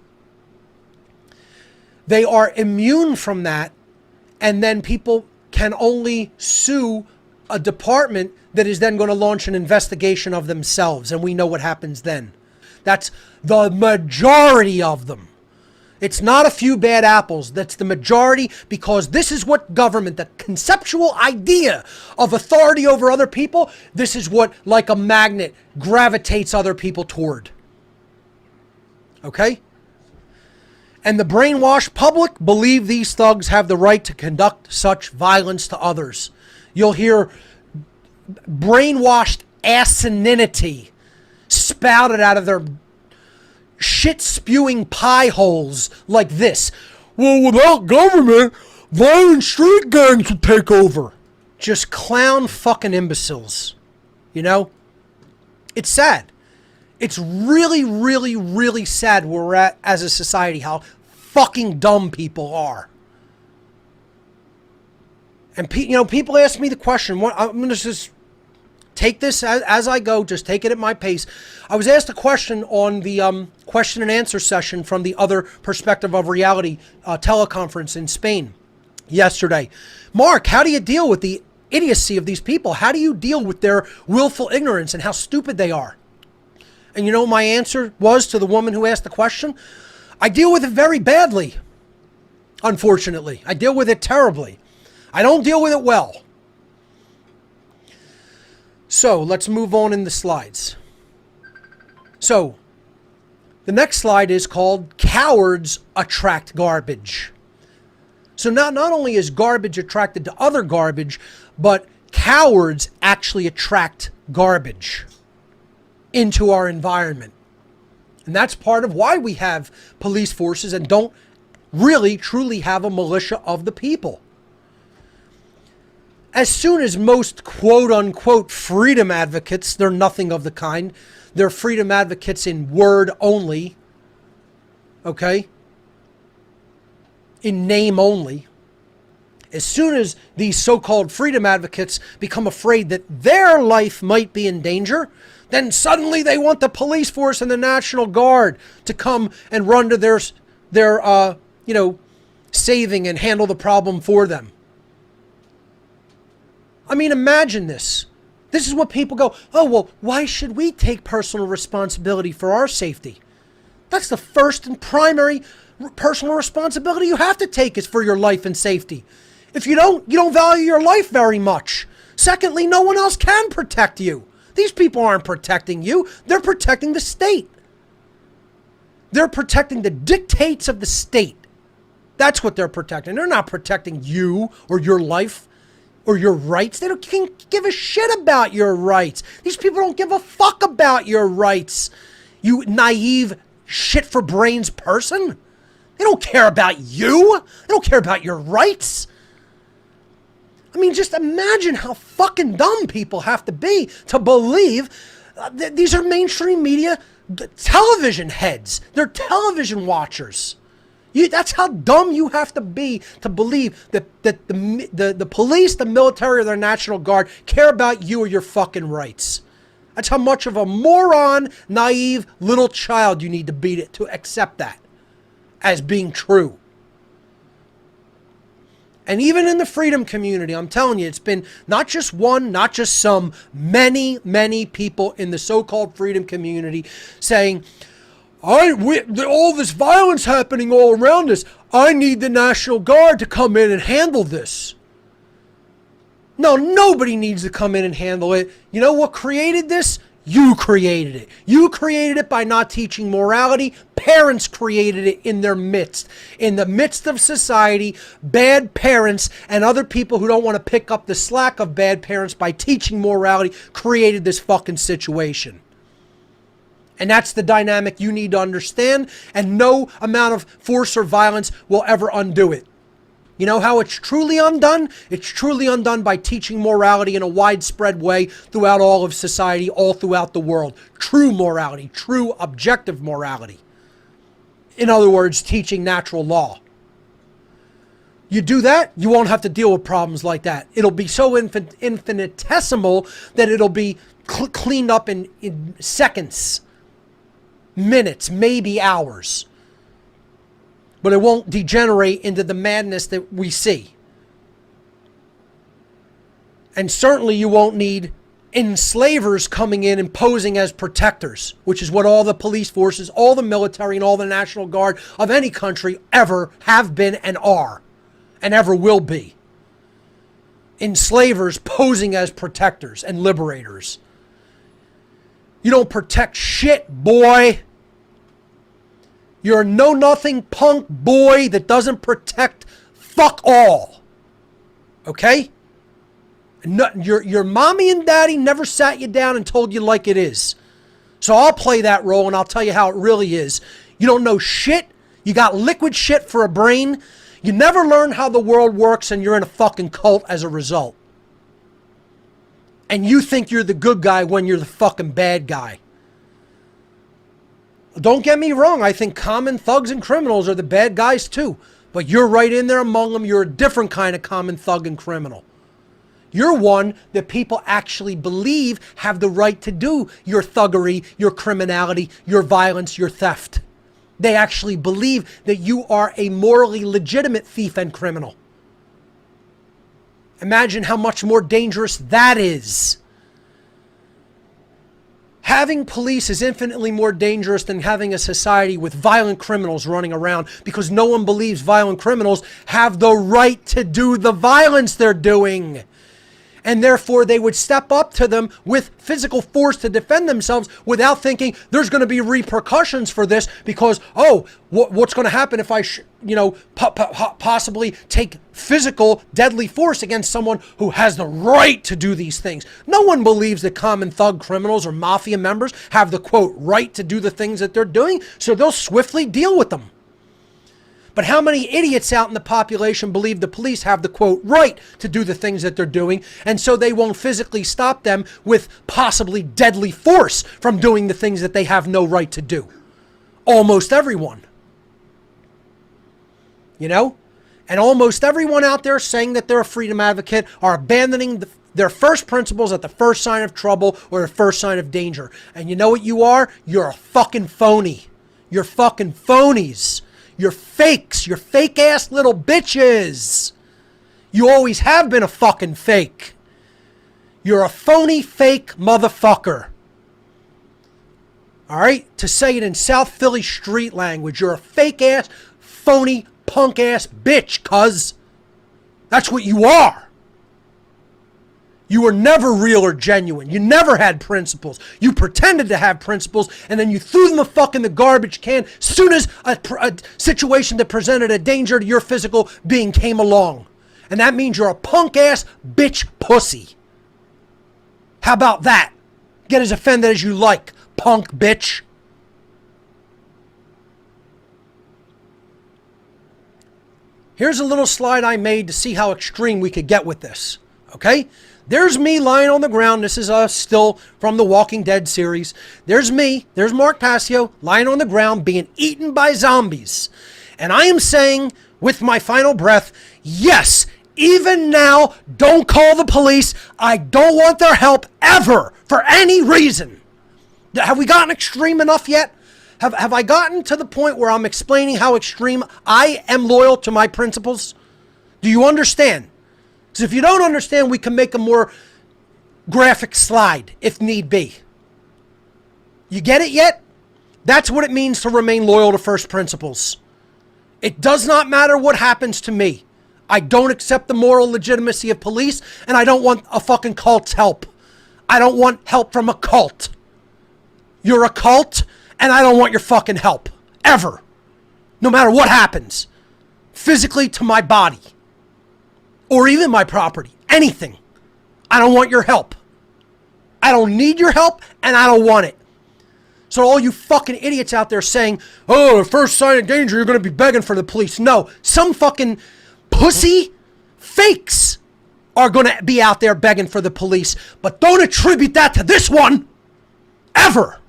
They are immune from that, and then people can only sue a department that is then going to launch an investigation of themselves, and we know what happens then. That's the majority of them. It's not a few bad apples. That's the majority, because this is what government, the conceptual idea of authority over other people, this is what, like a magnet, gravitates other people toward. Okay? And the brainwashed public believe these thugs have the right to conduct such violence to others. You'll hear brainwashed asininity spouted out of their shit-spewing pie holes like this. Well, without government, violent street gangs would take over. Just clown fucking imbeciles. You know? It's sad. It's really, really, really sad where we're at as a society, how fucking dumb people are. And people ask me the question, I'm going to just take this as I go, just take it at my pace. I was asked a question on the question and answer session from the Other Perspective of Reality teleconference in Spain yesterday. Mark, how do you deal with the idiocy of these people? How do you deal with their willful ignorance and how stupid they are? And you know what my answer was to the woman who asked the question? I deal with it very badly, unfortunately. I deal with it terribly. I don't deal with it well. So let's move on in the slides. So the next slide is called Cowards Attract Garbage. So not only is garbage attracted to other garbage, but cowards actually attract garbage into our environment. And that's part of why we have police forces and don't really truly have a militia of the people. As soon as most quote-unquote freedom advocates, they're nothing of the kind. They're freedom advocates in word only. Okay? In name only. As soon as these so-called freedom advocates become afraid that their life might be in danger, then suddenly they want the police force and the National Guard to come and run to their saving and handle the problem for them. I mean, imagine this. This is what people go, oh, well, why should we take personal responsibility for our safety? That's the first and primary personal responsibility you have to take is for your life and safety. If you don't value your life very much. Secondly, no one else can protect you. These people aren't protecting you. They're protecting the state. They're protecting the dictates of the state. That's what they're protecting. They're not protecting you or your life or your rights. They don't give a shit about your rights. These people don't give a fuck about your rights. You naive shit for brains person. They don't care about you. They don't care about your rights. I mean, just imagine how fucking dumb people have to be to believe that these are mainstream media television heads. They're television watchers. That's how dumb you have to be to believe that the police, the military, or the National Guard care about you or your fucking rights. That's how much of a moron, naive little child you need to be to accept that as being true. And even in the freedom community, I'm telling you, it's been not just one, not just some, many, many people in the so-called freedom community saying, all this violence happening all around us, I need the National Guard to come in and handle this. No, nobody needs to come in and handle it. You know what created this? You created it. You created it by not teaching morality. Parents created it in their midst. In the midst of society, bad parents and other people who don't want to pick up the slack of bad parents by teaching morality created this fucking situation. And that's the dynamic you need to understand, and no amount of force or violence will ever undo it. You know how it's truly undone? It's truly undone by teaching morality in a widespread way throughout all of society, all throughout the world. True morality, true objective morality. In other words, teaching natural law. You do that, you won't have to deal with problems like that. It'll be so infinitesimal that it'll be cleaned up in seconds, minutes, maybe hours. But it won't degenerate into the madness that we see. And certainly you won't need enslavers coming in and posing as protectors, which is what all the police forces, all the military, and all the National Guard of any country ever have been and are, and ever will be. Enslavers posing as protectors and liberators. You don't protect shit, boy. You're a know-nothing punk boy that doesn't protect fuck all. Okay? No, your mommy and daddy never sat you down and told you like it is. So I'll play that role and I'll tell you how it really is. You don't know shit. You got liquid shit for a brain. You never learn how the world works and you're in a fucking cult as a result. And you think you're the good guy when you're the fucking bad guy. Don't get me wrong, I think common thugs and criminals are the bad guys too. But you're right in there among them. You're a different kind of common thug and criminal. You're one that people actually believe have the right to do your thuggery, your criminality, your violence, your theft. They actually believe that you are a morally legitimate thief and criminal. Imagine how much more dangerous that is. Having police is infinitely more dangerous than having a society with violent criminals running around, because no one believes violent criminals have the right to do the violence they're doing. And therefore they would step up to them with physical force to defend themselves without thinking there's going to be repercussions for this because, what's going to happen if I, possibly take physical deadly force against someone who has the right to do these things. No one believes that common thug criminals or mafia members have the, quote, right to do the things that they're doing, so they'll swiftly deal with them. But how many idiots out in the population believe the police have the, quote, right to do the things that they're doing, and so they won't physically stop them with possibly deadly force from doing the things that they have no right to do? Almost everyone. You know? And almost everyone out there saying that they're a freedom advocate are abandoning their first principles at the first sign of trouble or the first sign of danger. And you know what you are? You're a fucking phony. You're fucking phonies. You're fakes. You're fake-ass little bitches. You always have been a fucking fake. You're a phony, fake motherfucker. All right? To say it in South Philly street language, you're a fake-ass, phony, punk-ass bitch, cuz. That's what you are. You were never real or genuine. You never had principles. You pretended to have principles, and then you threw them the fuck in the garbage can as soon as a situation that presented a danger to your physical being came along. And that means you're a punk-ass bitch pussy. How about that? Get as offended as you like, punk bitch. Here's a little slide I made to see how extreme we could get with this, okay? There's me lying on the ground. This is still from the Walking Dead series. There's me. There's Mark Passio lying on the ground being eaten by zombies. And I am saying with my final breath, yes, even now, don't call the police. I don't want their help ever for any reason. Have we gotten extreme enough yet? Have I gotten to the point where I'm explaining how extreme I am loyal to my principles? Do you understand? Because if you don't understand, we can make a more graphic slide if need be. You get it yet? That's what it means to remain loyal to first principles. It does not matter what happens to me. I don't accept the moral legitimacy of police, and I don't want a fucking cult's help. I don't want help from a cult. You're a cult, and I don't want your fucking help. Ever. No matter what happens. Physically to my body. Or even my property. Anything. I don't want your help. I don't need your help, and I don't want it. So all you fucking idiots out there saying, oh, the first sign of danger, you're going to be begging for the police. No, some fucking pussy fakes are going to be out there begging for the police. But don't attribute that to this one. Ever.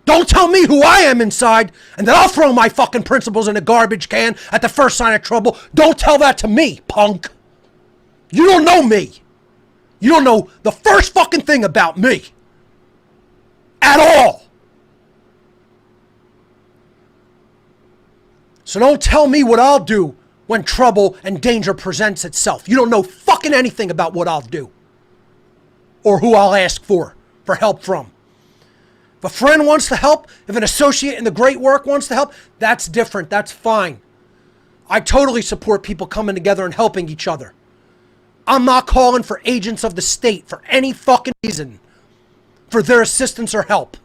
Don't tell me who I am inside and that I'll throw my fucking principles in a garbage can at the first sign of trouble. Don't tell that to me, punk. You don't know me. You don't know the first fucking thing about me. At all. So don't tell me what I'll do when trouble and danger presents itself. You don't know fucking anything about what I'll do. Or who I'll ask for help from. If a friend wants to help, if an associate in the great work wants to help, that's different. That's fine. I totally support people coming together and helping each other. I'm not calling for agents of the state for any fucking reason for their assistance or help.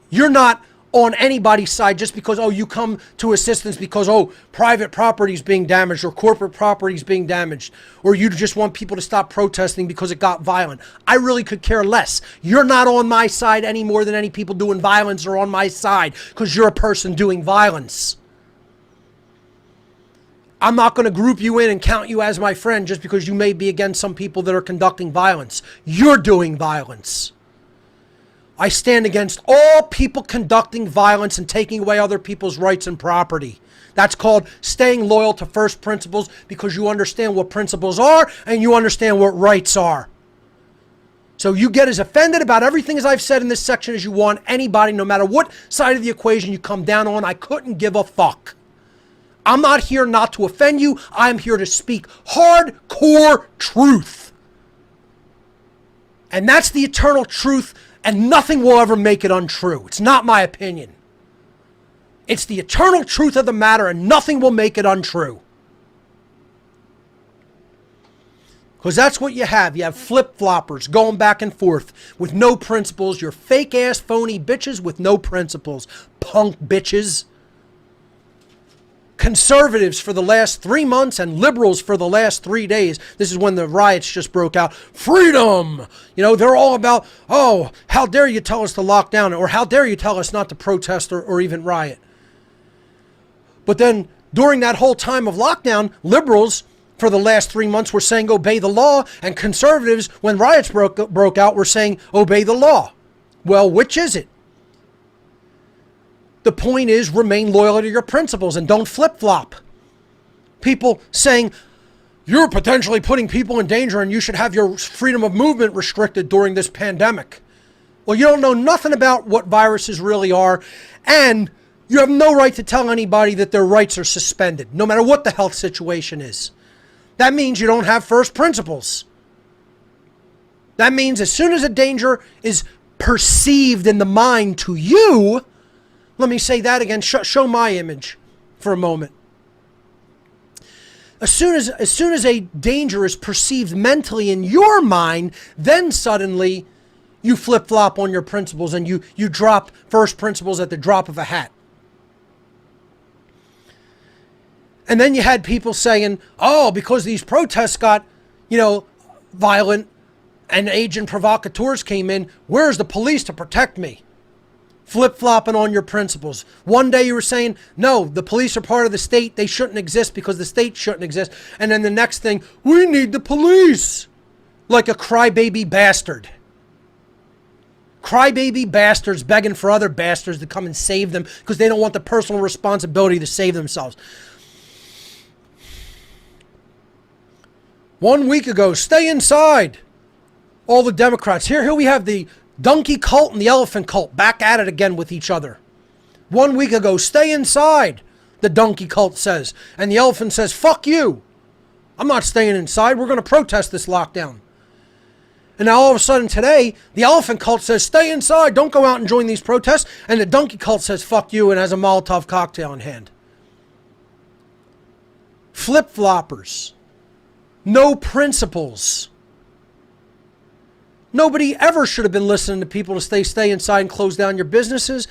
You're not on anybody's side just because, oh, you come to assistance because, oh, private property is being damaged or corporate property is being damaged, or you just want people to stop protesting because it got violent. I really could care less. You're not on my side any more than any people doing violence are on my side because you're a person doing violence. I'm not going to group you in and count you as my friend just because you may be against some people that are conducting violence. You're doing violence. I stand against all people conducting violence and taking away other people's rights and property. That's called staying loyal to first principles because you understand what principles are and you understand what rights are. So you get as offended about everything as I've said in this section as you want. Anybody, no matter what side of the equation you come down on, I couldn't give a fuck. I'm not here not to offend you. I'm here to speak hardcore truth. And that's the eternal truth. And nothing will ever make it untrue. It's not my opinion. It's the eternal truth of the matter, and nothing will make it untrue. Because that's what you have. You have flip-floppers going back and forth with no principles. You're fake-ass, phony bitches with no principles. Punk bitches. Conservatives for the last 3 months and liberals for the last 3 days. This is when the riots just broke out. Freedom! You know, they're all about, oh, how dare you tell us to lock down, or how dare you tell us not to protest or even riot. But then during that whole time of lockdown, liberals for the last 3 months were saying obey the law, and conservatives, when riots broke out, were saying obey the law. Well, which is it? The point is, remain loyal to your principles and don't flip-flop. People saying, you're potentially putting people in danger and you should have your freedom of movement restricted during this pandemic. Well, you don't know nothing about what viruses really are, and you have no right to tell anybody that their rights are suspended, no matter what the health situation is. That means you don't have first principles. That means as soon as a danger is perceived in the mind to you, let me say that again. Show my image. for a moment. As soon as a danger is perceived mentally in your mind, then suddenly you flip-flop on your principles and you drop first principles at the drop of a hat. And then you had people saying, oh, because these protests got, violent and agent provocateurs came in, where's the police to protect me? Flip-flopping on your principles. One day you were saying, no, the police are part of the state. They shouldn't exist because the state shouldn't exist. And then the next thing, we need the police. Like a crybaby bastard. Crybaby bastards begging for other bastards to come and save them because they don't want the personal responsibility to save themselves. 1 week ago, stay inside. All the Democrats. Here we have the donkey cult and the elephant cult back at it again with each other. 1 week ago, stay inside, the donkey cult says. And the elephant says, fuck you. I'm not staying inside. We're going to protest this lockdown. And now all of a sudden today, the elephant cult says, stay inside. Don't go out and join these protests. And the donkey cult says, fuck you, and has a Molotov cocktail in hand. Flip-floppers. No principles. Nobody ever should have been listening to people to stay inside and close down your businesses.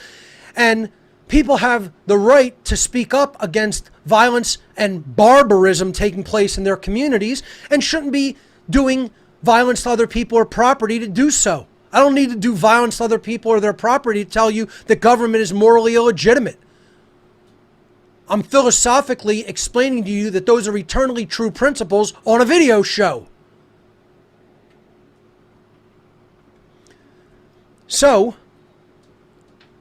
And people have the right to speak up against violence and barbarism taking place in their communities and shouldn't be doing violence to other people or property to do so. I don't need to do violence to other people or their property to tell you that government is morally illegitimate. I'm philosophically explaining to you that those are eternally true principles on a video show. So,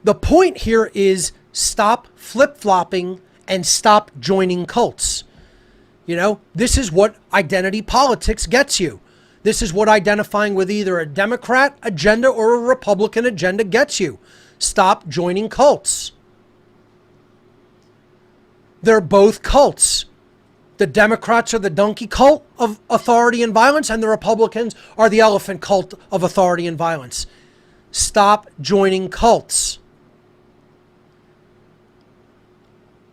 the point here is stop flip-flopping and stop joining cults. This is what identity politics gets you. This is what identifying with either a Democrat agenda or a Republican agenda gets you. Stop joining cults. They're both cults. The Democrats are the donkey cult of authority and violence, and the Republicans are the elephant cult of authority and violence. Stop joining cults.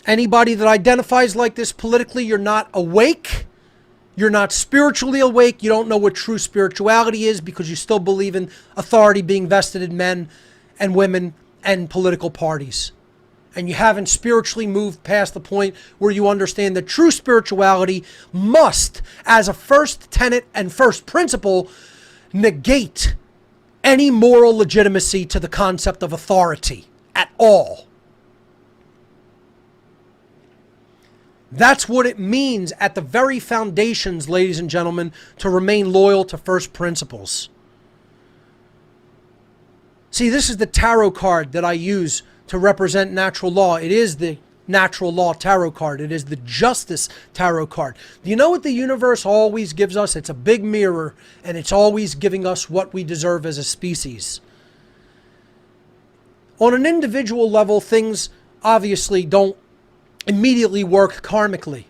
Anybody that identifies like this politically, you're not awake. You're not spiritually awake. You don't know what true spirituality is because you still believe in authority being vested in men and women and political parties. And you haven't spiritually moved past the point where you understand that true spirituality must, as a first tenet and first principle, negate any moral legitimacy to the concept of authority at all. That's what it means at the very foundations, ladies and gentlemen, to remain loyal to first principles. See, this is the tarot card that I use to represent natural law. It is the natural law tarot card. It is the justice tarot card. Do you know what the universe always gives us? It's a big mirror, and it's always giving us what we deserve as a species. On an individual level, things obviously don't immediately work karmically.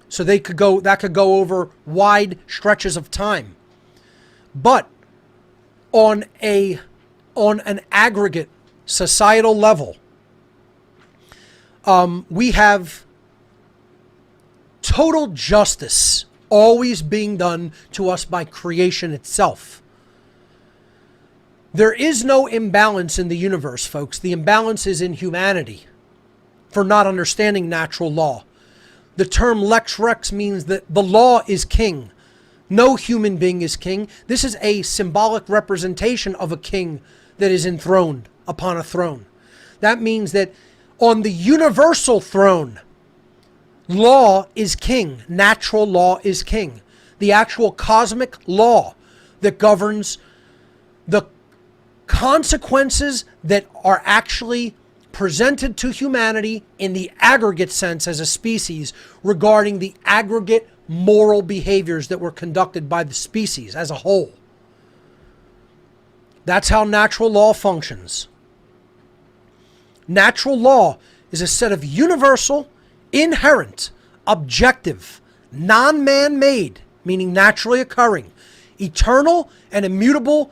So that could go over wide stretches of time. But on an aggregate societal level, we have total justice always being done to us by creation itself. There is no imbalance in the universe, folks. The imbalance is in humanity for not understanding natural law. The term lex rex means that the law is king. No human being is king. This is a symbolic representation of a king that is enthroned upon a throne. That means that on the universal throne, law is king. Natural law is king. The actual cosmic law that governs the consequences that are actually presented to humanity in the aggregate sense as a species regarding the aggregate moral behaviors that were conducted by the species as a whole. That's how natural law functions. Natural law is a set of universal, inherent, objective, non-man-made, meaning naturally occurring, eternal and immutable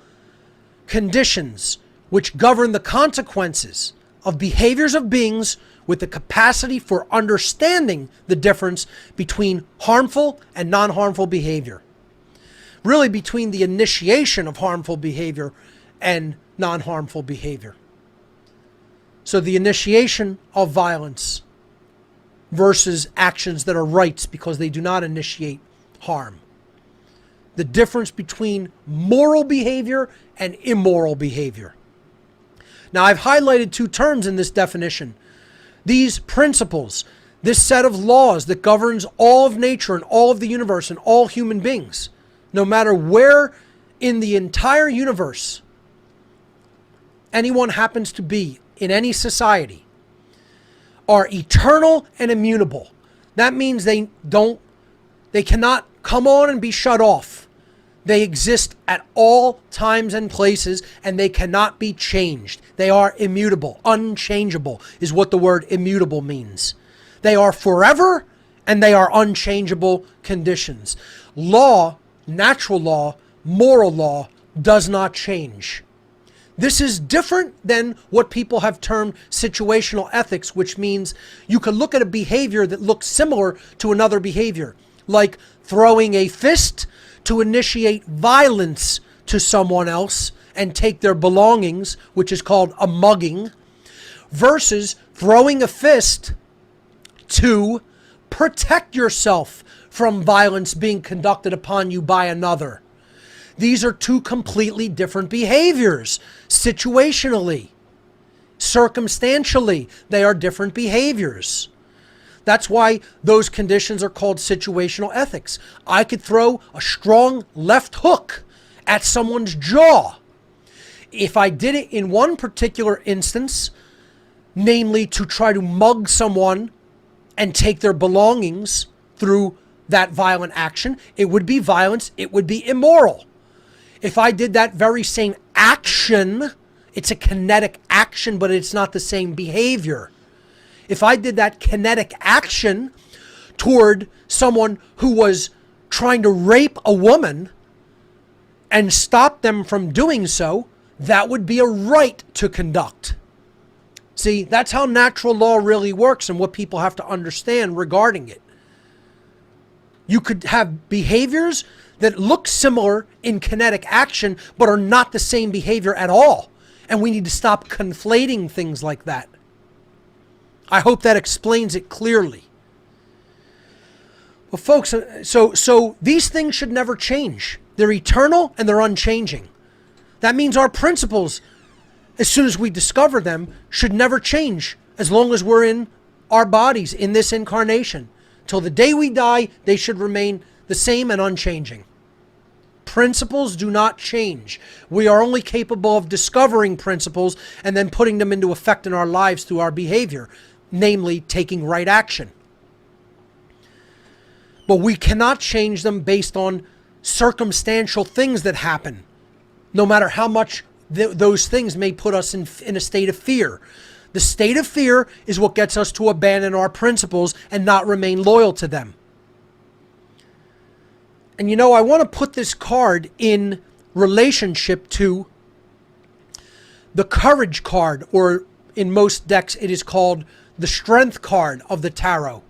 conditions which govern the consequences of behaviors of beings with the capacity for understanding the difference between harmful and non-harmful behavior. Really between the initiation of harmful behavior and non-harmful behavior. So the initiation of violence versus actions that are rights because they do not initiate harm. The difference between moral behavior and immoral behavior. Now, I've highlighted two terms in this definition. These principles, this set of laws that governs all of nature and all of the universe and all human beings, no matter where in the entire universe anyone happens to be in any society, are eternal and immutable. That means they cannot come on and be shut off. They exist at all times and places, and they cannot be changed. They are immutable. Unchangeable is what the word immutable means. They are forever, and they are unchangeable conditions. Law, natural law, moral law, does not change. This is different than what people have termed situational ethics, which means you can look at a behavior that looks similar to another behavior, like throwing a fist to initiate violence to someone else and take their belongings, which is called a mugging, versus throwing a fist to protect yourself from violence being conducted upon you by another. These are two completely different behaviors. Situationally, circumstantially, they are different behaviors. That's why those conditions are called situational ethics. I could throw a strong left hook at someone's jaw. If I did it in one particular instance, namely to try to mug someone and take their belongings through that violent action, it would be violence, it would be immoral. If I did that very same action, it's a kinetic action, but it's not the same behavior. If I did that kinetic action toward someone who was trying to rape a woman and stop them from doing so, that would be a right to conduct. See, that's how natural law really works and what people have to understand regarding it. You could have behaviors that look similar in kinetic action, but are not the same behavior at all. And we need to stop conflating things like that. I hope that explains it clearly. Well, folks, so these things should never change. They're eternal and they're unchanging. That means our principles, as soon as we discover them, should never change as long as we're in our bodies in this incarnation. Till the day we die, they should remain the same and unchanging. Principles do not change. We are only capable of discovering principles and then putting them into effect in our lives through our behavior, namely taking right action. But we cannot change them based on circumstantial things that happen, no matter how much those things may put us in a state of fear. The state of fear is what gets us to abandon our principles and not remain loyal to them. And you know, I want to put this card in relationship to the courage card, or in most decks it is called the strength card of the tarot.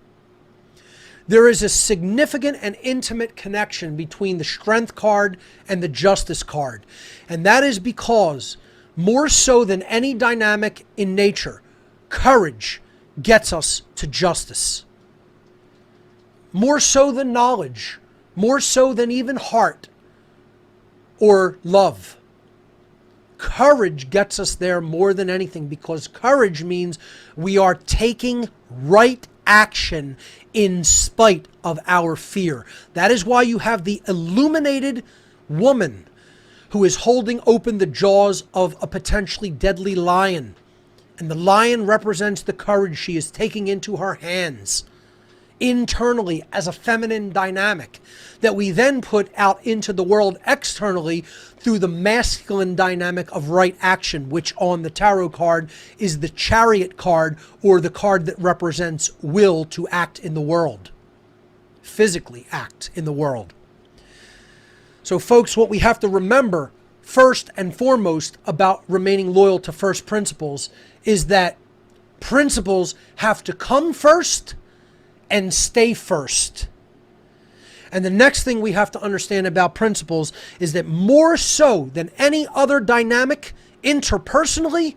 There is a significant and intimate connection between the strength card and the justice card. And that is because, more so than any dynamic in nature, courage gets us to justice. More so than knowledge, more so than even heart or love. Courage gets us there more than anything, because courage means we are taking right action in spite of our fear. That is why you have the illuminated woman who is holding open the jaws of a potentially deadly lion. And the lion represents the courage she is taking into her hands internally as a feminine dynamic that we then put out into the world externally through the masculine dynamic of right action, which on the tarot card is the chariot card, or the card that represents will to act in the world, physically act in the world. So folks, what we have to remember first and foremost about remaining loyal to first principles is that Principles have to come first and stay first. And the next thing we have to understand about principles is that more so than any other dynamic interpersonally,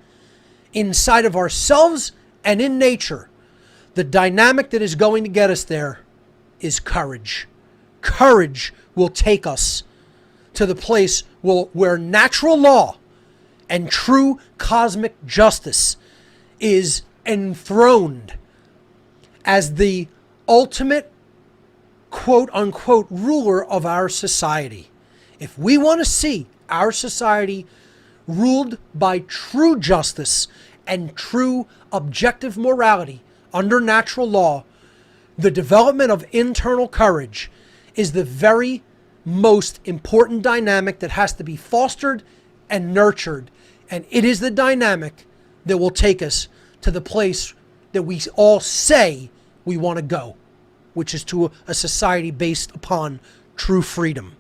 inside of ourselves and in nature, the dynamic that is going to get us there is courage. Courage will take us to the place where natural law and true cosmic justice is enthroned as the ultimate quote-unquote ruler of our society. If we want to see our society ruled by true justice and true objective morality under natural law, the development of internal courage is the very most important dynamic that has to be fostered and nurtured. And it is the dynamic that will take us to the place that we all say we want to go, which is to a society based upon true freedom.